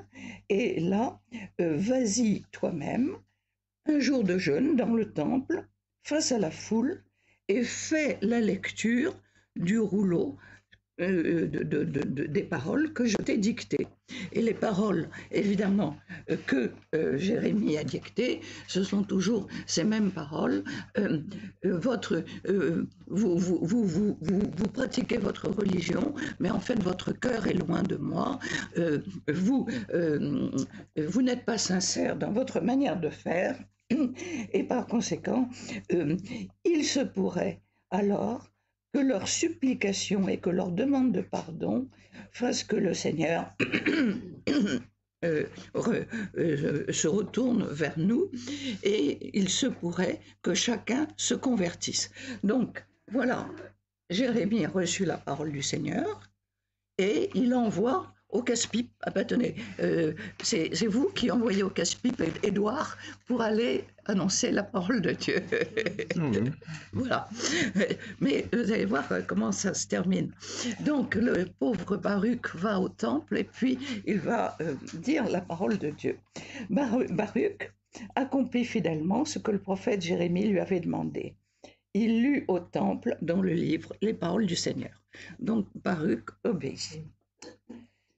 et là, vas-y toi-même, un jour de jeûne dans le temple, face à la foule, et fais la lecture du rouleau des paroles que je t'ai dictées. Et les paroles, évidemment, que Jérémie a dictées, ce sont toujours ces mêmes paroles. Vous pratiquez votre religion, mais en fait, votre cœur est loin de moi. Vous n'êtes pas sincère dans votre manière de faire. Et par conséquent, il se pourrait alors que leur supplication et que leur demande de pardon fassent que le Seigneur se retourne vers nous, et il se pourrait que chacun se convertisse. Donc, voilà, Jérémie a reçu la parole du Seigneur et il envoie au casse-pipe. Ah ben tenez, c'est vous qui envoyez au casse-pipe Édouard pour aller annoncer la parole de Dieu. Mmh. Voilà. Mais vous allez voir comment ça se termine. Donc le pauvre Baruch va au temple et puis il va dire la parole de Dieu. Baruch accomplit fidèlement ce que le prophète Jérémie lui avait demandé. Il lut au temple, dans le livre, les paroles du Seigneur. Donc Baruch obéit.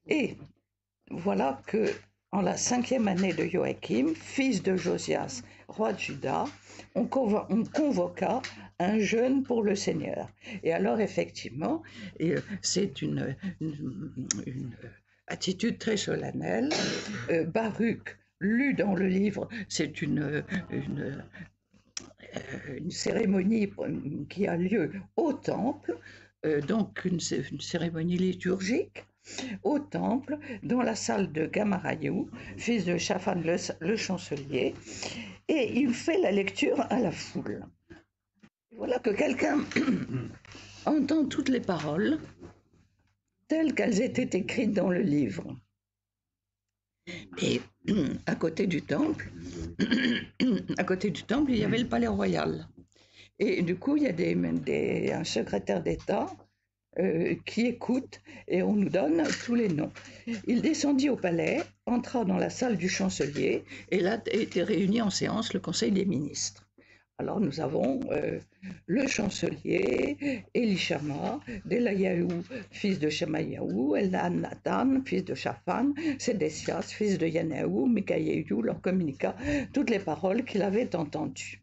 Et voilà que, en la 5e année de Joachim, fils de Josias, roi de Juda, on convoqua un jeûne pour le Seigneur. Et alors, effectivement, c'est une attitude très solennelle. Baruch, lu dans le livre, c'est une cérémonie qui a lieu au temple, donc une cérémonie liturgique, au temple, dans la salle de Gamaraïou, fils de Shaphan le chancelier, et il fait la lecture à la foule. Voilà que quelqu'un entend toutes les paroles telles qu'elles étaient écrites dans le livre. Et à côté du temple, il y avait le palais royal. Et du coup, il y a un secrétaire d'État qui écoute, et on nous donne tous les noms. Il descendit au palais, entra dans la salle du chancelier, et là était réuni en séance le Conseil des ministres. Alors nous avons le chancelier, Elishama, Delayahu, fils de Shemayahu, Elnathan, fils de Shaphan, Sédécias, fils de Yanahu, Mikayahu, leur communiqua toutes les paroles qu'il avait entendues.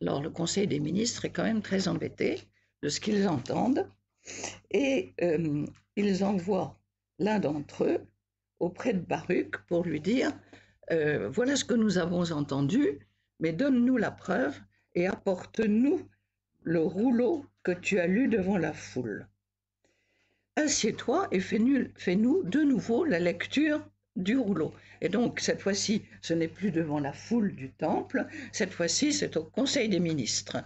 Alors le Conseil des ministres est quand même très embêté de ce qu'ils entendent, et ils envoient l'un d'entre eux auprès de Baruch pour lui dire voilà ce que nous avons entendu, mais donne-nous la preuve et apporte-nous le rouleau que tu as lu devant la foule. Assieds-toi et fais-nous de nouveau la lecture du rouleau. Et donc, cette fois-ci, ce n'est plus devant la foule du temple, cette fois-ci, c'est au Conseil des ministres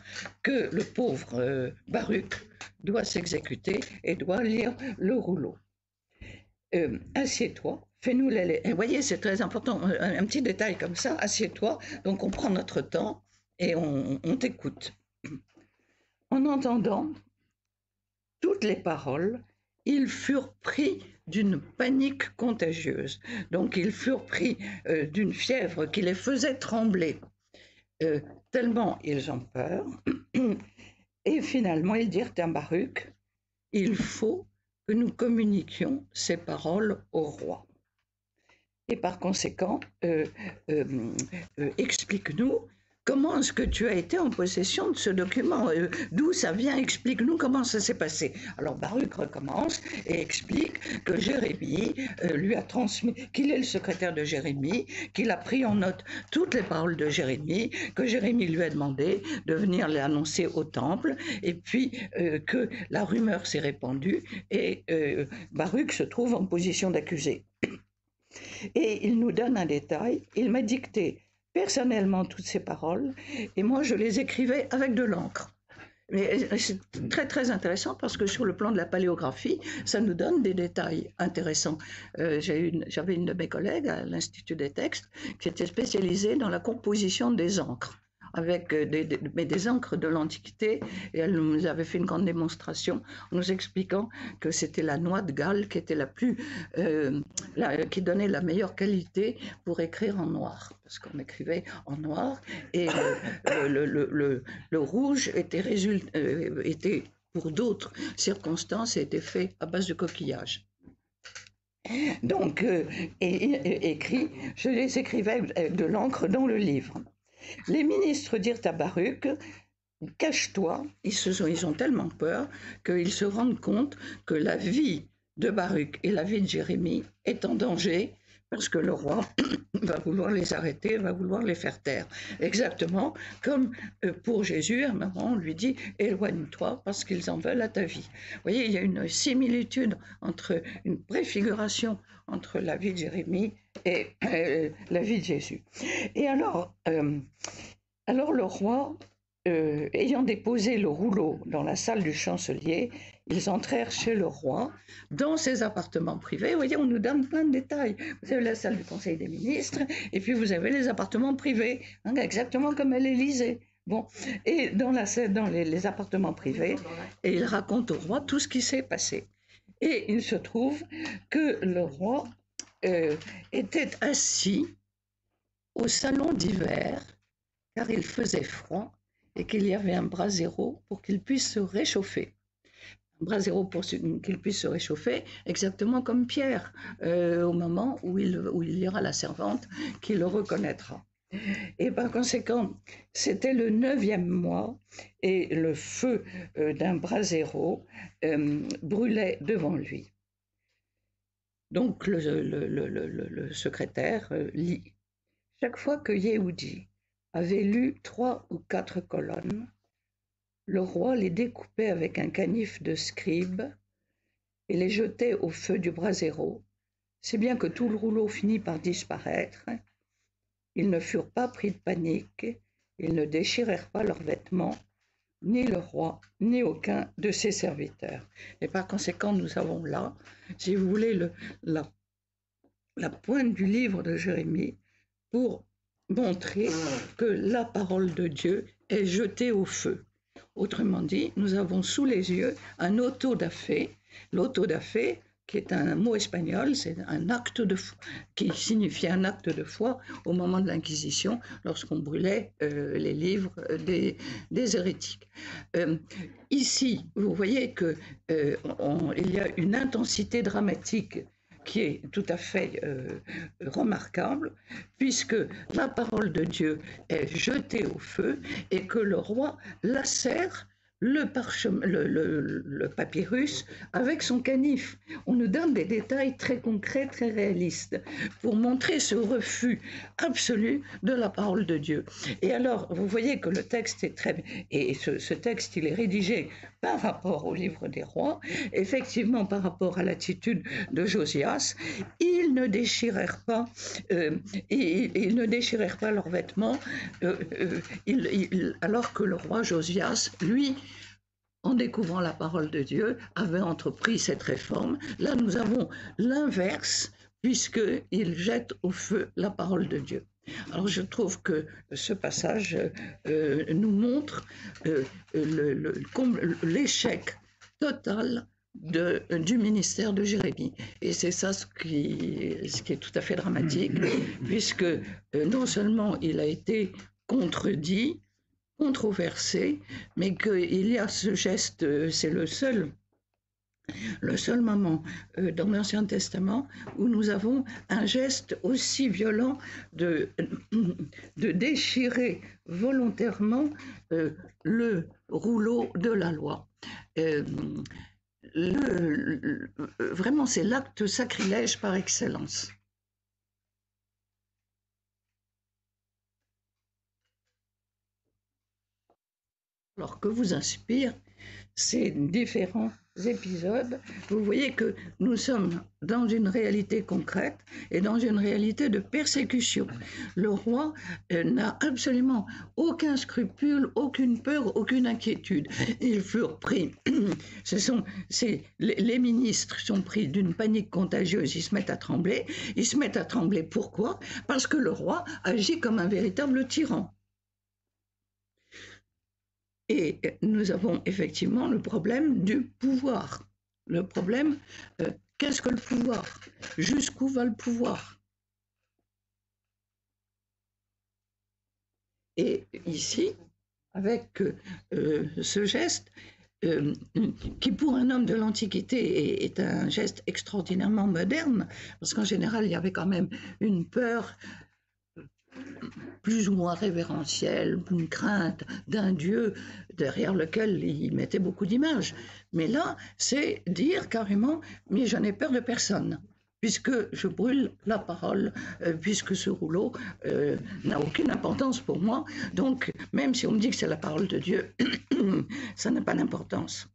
que le pauvre Baruch doit s'exécuter et doit lire le rouleau. Assieds-toi, fais-nous la lecture. Vous voyez, c'est très important, un petit détail comme ça, assieds-toi, donc on prend notre temps et on t'écoute. En entendant toutes les paroles, ils furent pris d'une panique contagieuse. Donc ils furent pris d'une fièvre qui les faisait trembler. Tellement ils ont peur. Et finalement, ils dirent à Baruch, il faut que nous communiquions ces paroles au roi. Et par conséquent, explique-nous comment est-ce que tu as été en possession de ce document, d'où ça vient, explique-nous comment ça s'est passé. Alors Baruch recommence et explique que Jérémie lui a transmis, qu'il est le secrétaire de Jérémie, qu'il a pris en note toutes les paroles de Jérémie, que Jérémie lui a demandé de venir les annoncer au temple, et puis que la rumeur s'est répandue, et Baruch se trouve en position d'accusé. Et il nous donne un détail, il m'a dicté personnellement toutes ces paroles, et moi je les écrivais avec de l'encre. Mais c'est très très intéressant parce que sur le plan de la paléographie, ça nous donne des détails intéressants. J'avais une de mes collègues à l'Institut des textes qui était spécialisée dans la composition des encres, avec des encres de l'Antiquité, et elle nous avait fait une grande démonstration en nous expliquant que c'était la noix de Galles qui était qui donnait la meilleure qualité pour écrire en noir, parce qu'on écrivait en noir, et le rouge était pour d'autres circonstances, était fait à base de coquillages. Donc, écrit, je les écrivais avec de l'encre dans le livre. Les ministres dirent à Baruch, cache-toi, ils ont tellement peur qu'ils se rendent compte que la vie de Baruch et la vie de Jérémie est en danger parce que le roi va vouloir les arrêter, va vouloir les faire taire. Exactement comme pour Jésus, à un moment on lui dit « éloigne-toi parce qu'ils en veulent à ta vie ». Vous voyez, il y a une similitude entre une préfiguration entre la vie de Jérémie et la vie de Jésus. Et alors le roi, ayant déposé le rouleau dans la salle du chancelier, ils entrèrent chez le roi, dans ses appartements privés. Vous voyez, on nous donne plein de détails. Vous avez la salle du Conseil des ministres, et puis vous avez les appartements privés, hein, exactement comme à l'Élysée. Bon, et dans les appartements privés, et il raconte au roi tout ce qui s'est passé. Et il se trouve que le roi était assis au salon d'hiver, car il faisait froid, et qu'il y avait un brasero pour qu'il puisse se réchauffer. Un brasero pour qu'il puisse se réchauffer, exactement comme Pierre, au moment où il y aura la servante qui le reconnaîtra. Et par conséquent, c'était le 9e mois, et le feu d'un brasero brûlait devant lui. Donc le secrétaire lit. Chaque fois que Yehudi avait lu 3 ou 4 colonnes, le roi les découpait avec un canif de scribe et les jetait au feu du brasero, si bien que tout le rouleau finit par disparaître. Ils ne furent pas pris de panique, ils ne déchirèrent pas leurs vêtements, ni le roi, ni aucun de ses serviteurs. Et par conséquent, nous avons là, si vous voulez, la pointe du livre de Jérémie pour montrer que la parole de Dieu est jetée au feu. Autrement dit, nous avons sous les yeux un auto da fe. L'auto da fe, qui est un mot espagnol, c'est un acte de foi, qui signifiait un acte de foi au moment de l'Inquisition, lorsqu'on brûlait les livres des hérétiques. Ici, vous voyez qu'il y a une intensité dramatique qui est tout à fait remarquable, puisque la parole de Dieu est jetée au feu et que le roi lacère le papyrus avec son canif. On nous donne des détails très concrets, très réalistes, pour montrer ce refus absolu de la parole de Dieu. Et alors, vous voyez que le texte est très... Et ce texte, il est rédigé par rapport au livre des rois, effectivement par rapport à l'attitude de Josias. Ils ne déchirèrent pas, ils ne déchirèrent pas leurs vêtements, alors que le roi Josias, lui, en découvrant la parole de Dieu, avait entrepris cette réforme. Là, nous avons l'inverse, puisqu'il jette au feu la parole de Dieu. Alors, je trouve que ce passage nous montre l'échec total du ministère de Jérémie. Et c'est ça ce qui est tout à fait dramatique, puisque non seulement il a été contredit, controversé, mais qu'il y a ce geste, c'est le seul moment dans l'Ancien Testament où nous avons un geste aussi violent de déchirer volontairement le rouleau de la loi. Vraiment, c'est l'acte sacrilège par excellence. Alors, que vous inspirent ces différents épisodes? Vous voyez que nous sommes dans une réalité concrète et dans une réalité de persécution. Le roi n'a absolument aucun scrupule, aucune peur, aucune inquiétude. Ils furent pris, les ministres sont pris d'une panique contagieuse, ils se mettent à trembler. Ils se mettent à trembler pourquoi? Parce que le roi agit comme un véritable tyran. Et nous avons effectivement le problème du pouvoir. Le problème, qu'est-ce que le pouvoir? Jusqu'où va le pouvoir? Et ici, avec ce geste, qui pour un homme de l'Antiquité est un geste extraordinairement moderne, parce qu'en général, il y avait quand même une peur plus ou moins révérentielle, une crainte d'un Dieu derrière lequel il mettait beaucoup d'images. Mais là, c'est dire carrément, mais je n'ai peur de personne, puisque je brûle la parole, puisque ce rouleau n'a aucune importance pour moi. Donc, même si on me dit que c'est la parole de Dieu, ça n'a pas d'importance.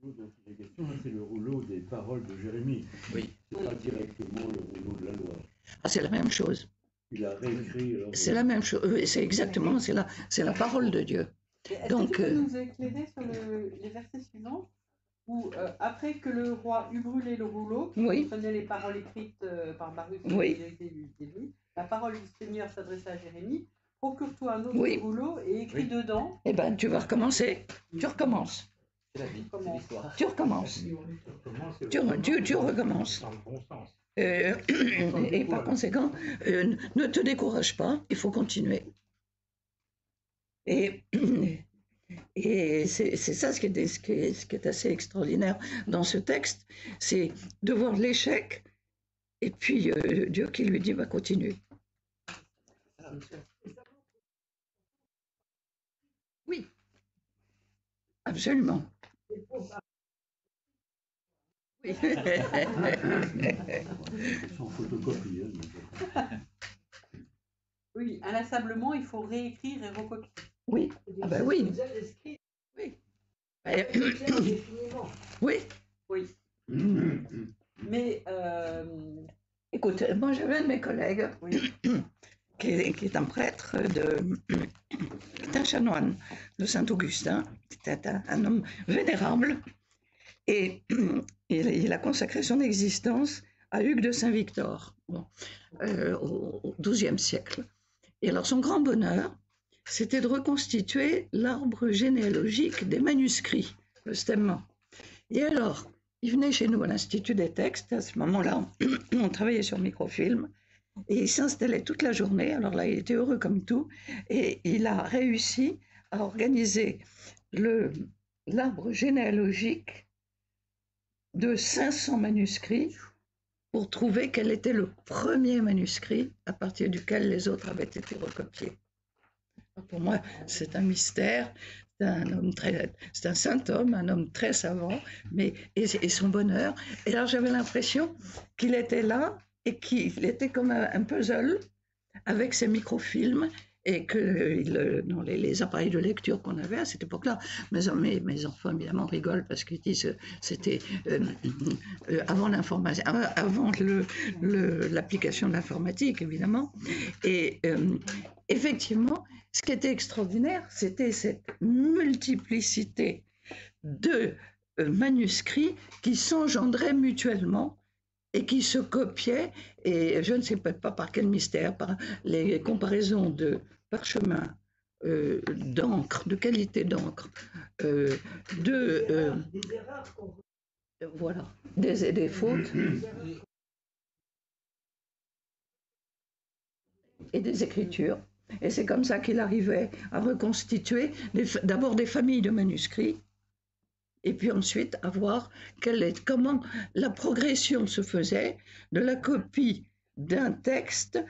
Le rouleau dont il est question, c'est le rouleau des paroles de Jérémie.
Oui.
C'est pas directement le rouleau de la loi.
Ah, c'est la même chose.
Il a réécrit.
C'est la même chose. C'est exactement, c'est la parole de Dieu.
Est-ce que tu peux nous éclairer sur les versets suivants où, après que le roi eut brûlé le rouleau, qui
Oui.
comprenait les paroles écrites par Baruch,
Oui.
la parole du Seigneur s'adressa à Jérémie, procure-toi un autre
Oui.
rouleau et écris
Oui.
dedans.
Eh bien, tu vas recommencer. Tu recommences.
C'est la vie, c'est l'histoire.
Tu recommences. Tu recommences.
Dans le bon sens.
Et par conséquent, ne te décourage pas, il faut continuer. Et c'est ça ce qui est assez extraordinaire dans ce texte, c'est de voir l'échec et puis Dieu qui lui dit va continuer. Oui, absolument. Oui.
Sans photocopie.
Oui, inlassablement, il faut réécrire et recopier.
Oui, ah ben oui. Oui. Oui.
Oui. Mais,
écoute, moi j'avais un de mes collègues
oui.
qui est un prêtre, qui est un chanoine de Saint-Augustin, c'était un homme vénérable, et il a consacré son existence à Hugues de Saint-Victor, au XIIe siècle. Et alors son grand bonheur, c'était de reconstituer l'arbre généalogique des manuscrits, le stemma. Et alors, il venait chez nous à l'Institut des textes, à ce moment-là, on travaillait sur microfilm, et il s'installait toute la journée, alors là, il était heureux comme tout, et il a réussi à organiser l'arbre généalogique de 500 manuscrits pour trouver quel était le premier manuscrit à partir duquel les autres avaient été recopiés. Pour moi, c'est un mystère. C'est un saint homme, un homme très savant, et son bonheur. Et alors j'avais l'impression qu'il était là et qu'il était comme un puzzle avec ses microfilms, et que dans les appareils de lecture qu'on avait à cette époque-là, mes enfants évidemment rigolent parce qu'ils disent c'était avant l'information, avant l'application de l'informatique évidemment. Et effectivement, ce qui était extraordinaire, c'était cette multiplicité de manuscrits qui s'engendraient mutuellement et qui se copiaient, et je ne sais pas par quel mystère, par les comparaisons de parchemin, d'encre, de qualité d'encre, voilà, des fautes et des écritures. Et c'est comme ça qu'il arrivait à reconstituer d'abord des familles de manuscrits, et puis ensuite à voir comment la progression se faisait de la copie d'un texte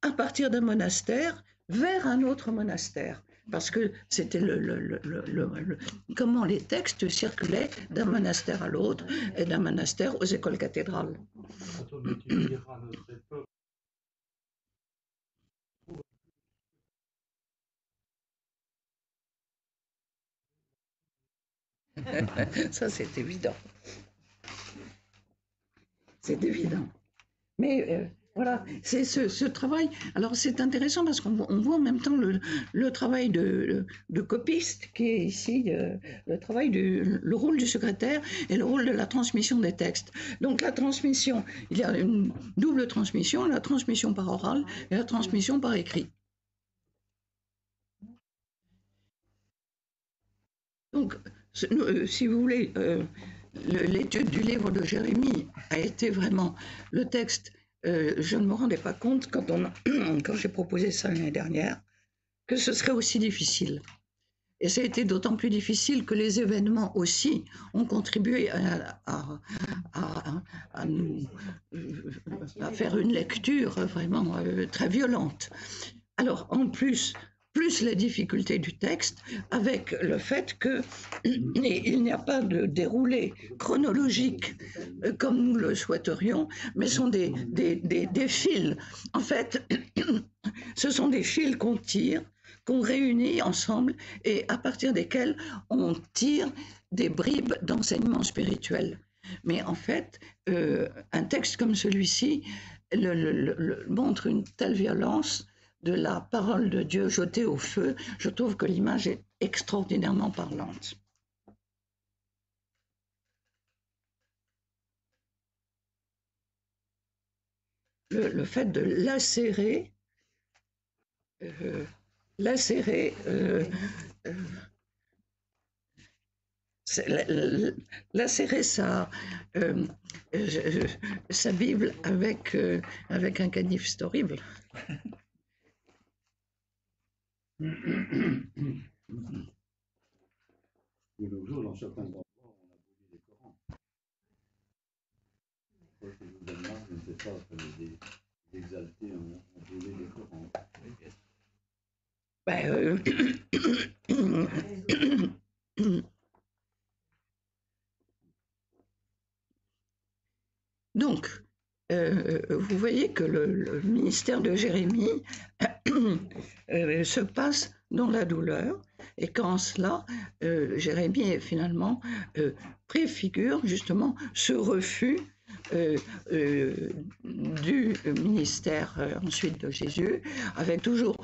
à partir d'un monastère vers un autre monastère. Parce que c'était comment les textes circulaient d'un monastère à l'autre et d'un monastère aux écoles cathédrales.
Quand on étudiera notre époque,
Ça, c'est évident. C'est évident. Mais voilà, c'est ce travail. Alors, c'est intéressant parce qu'on voit en même temps le travail de copiste qui est ici, le travail le rôle du secrétaire et le rôle de la transmission des textes. Donc, la transmission, il y a une double transmission, la transmission par oral et la transmission par écrit. Donc, si vous voulez, l'étude du livre de Jérémie a été vraiment le texte. Je ne me rendais pas compte quand j'ai proposé ça l'année dernière que ce serait aussi difficile. Et ça a été d'autant plus difficile que les événements aussi ont contribué à nous, à faire une lecture vraiment très violente. Alors, en plus la difficulté du texte, avec le fait qu'il n'y a pas de déroulé chronologique comme nous le souhaiterions, mais sont des fils. En fait, ce sont des fils qu'on tire, qu'on réunit ensemble et à partir desquels on tire des bribes d'enseignement spirituel. Mais en fait, un texte comme celui-ci montre une telle violence de la parole de Dieu jetée au feu. Je trouve que l'image est extraordinairement parlante. Le fait de lacérer lacérer sa Bible avec un canif, c'est horrible.
De nos jours, dans certains endroits, on a brûlé les Corans. Je crois que au Danemark, je ne sais pas, les exaltés ont brûlé les Corans.
Donc, vous voyez que le ministère de Jérémie se passe dans la douleur, et qu'en cela, Jérémie finalement préfigure justement ce refus du ministère ensuite de Jésus, avec toujours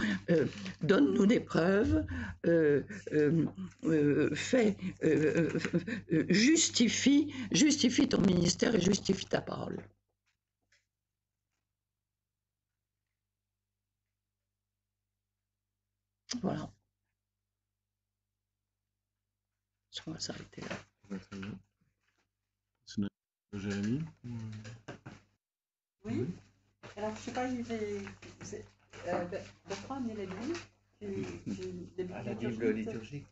donne-nous des preuves, justifie ton ministère et justifie ta parole. Voilà. On va s'arrêter là.
Très bien. C'est notre Jérémie.
Oui. Alors, je ne sais pas, Bertrand, il y a la Bible.
La Bible liturgique.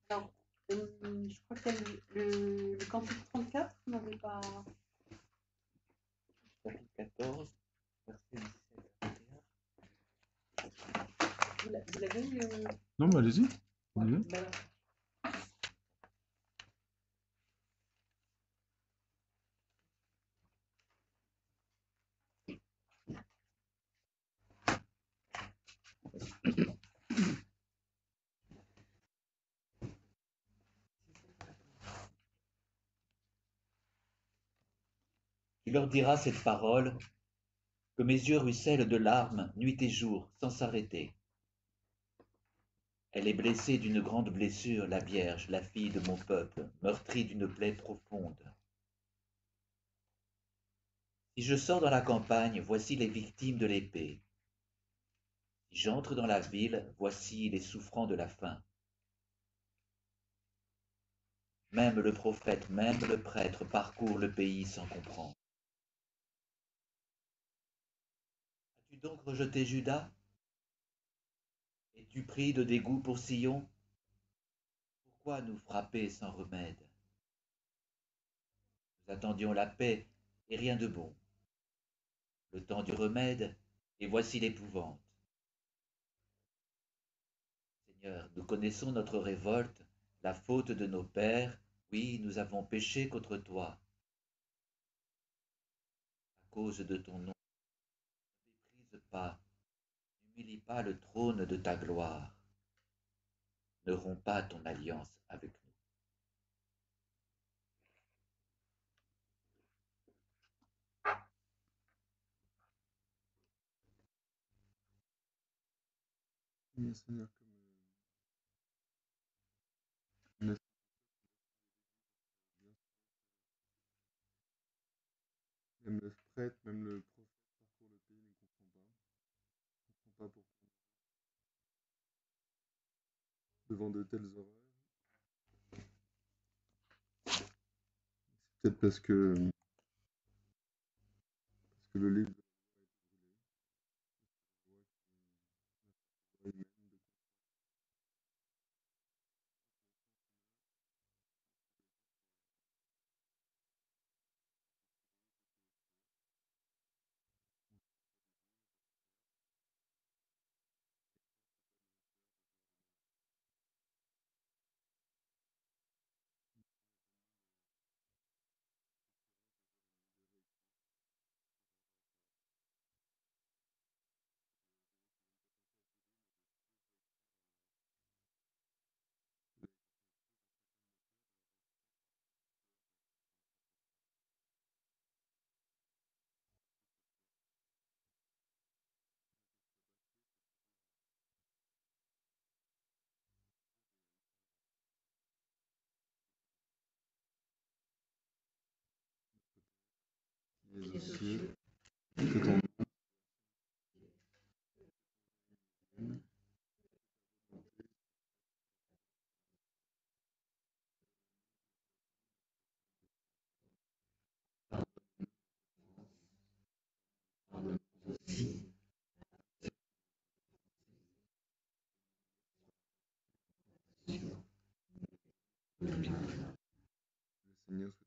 Non. Je crois que le cantique 34, vous n'avez pas.
Chapitre 14, verset 17 à 21.
Vous l'avez
Non, mais allez-y.
Ouais,
Tu leur diras cette parole, que mes yeux ruissellent de larmes nuit et jour, sans s'arrêter. Elle est blessée d'une grande blessure, la Vierge, la fille de mon peuple, meurtrie d'une plaie profonde. Si je sors dans la campagne, voici les victimes de l'épée. Si j'entre dans la ville, voici les souffrants de la faim. Même le prophète, même le prêtre parcourent le pays sans comprendre. As-tu donc rejeté Juda? Es-tu pris de dégoût pour Sion? Pourquoi nous frapper sans remède? Nous attendions la paix et rien de bon. Le temps du remède, et voici l'épouvante. Seigneur, nous connaissons notre révolte, la faute de nos pères. Oui, nous avons péché contre toi. À cause de ton nom, ne méprise pas, n'humilie pas le trône de ta gloire. Ne romps pas ton alliance avec nous.
Oui, Seigneur, comme même le prêtre, même le prophète parcourt le pays, ne comprend pas. Ne comprend pas pourquoi. Devant de telles horreurs. C'est peut-être parce que le livre de la loi est brûlé. les aux cieux, que ton nom vienne, pardonne aussi le Seigneur soit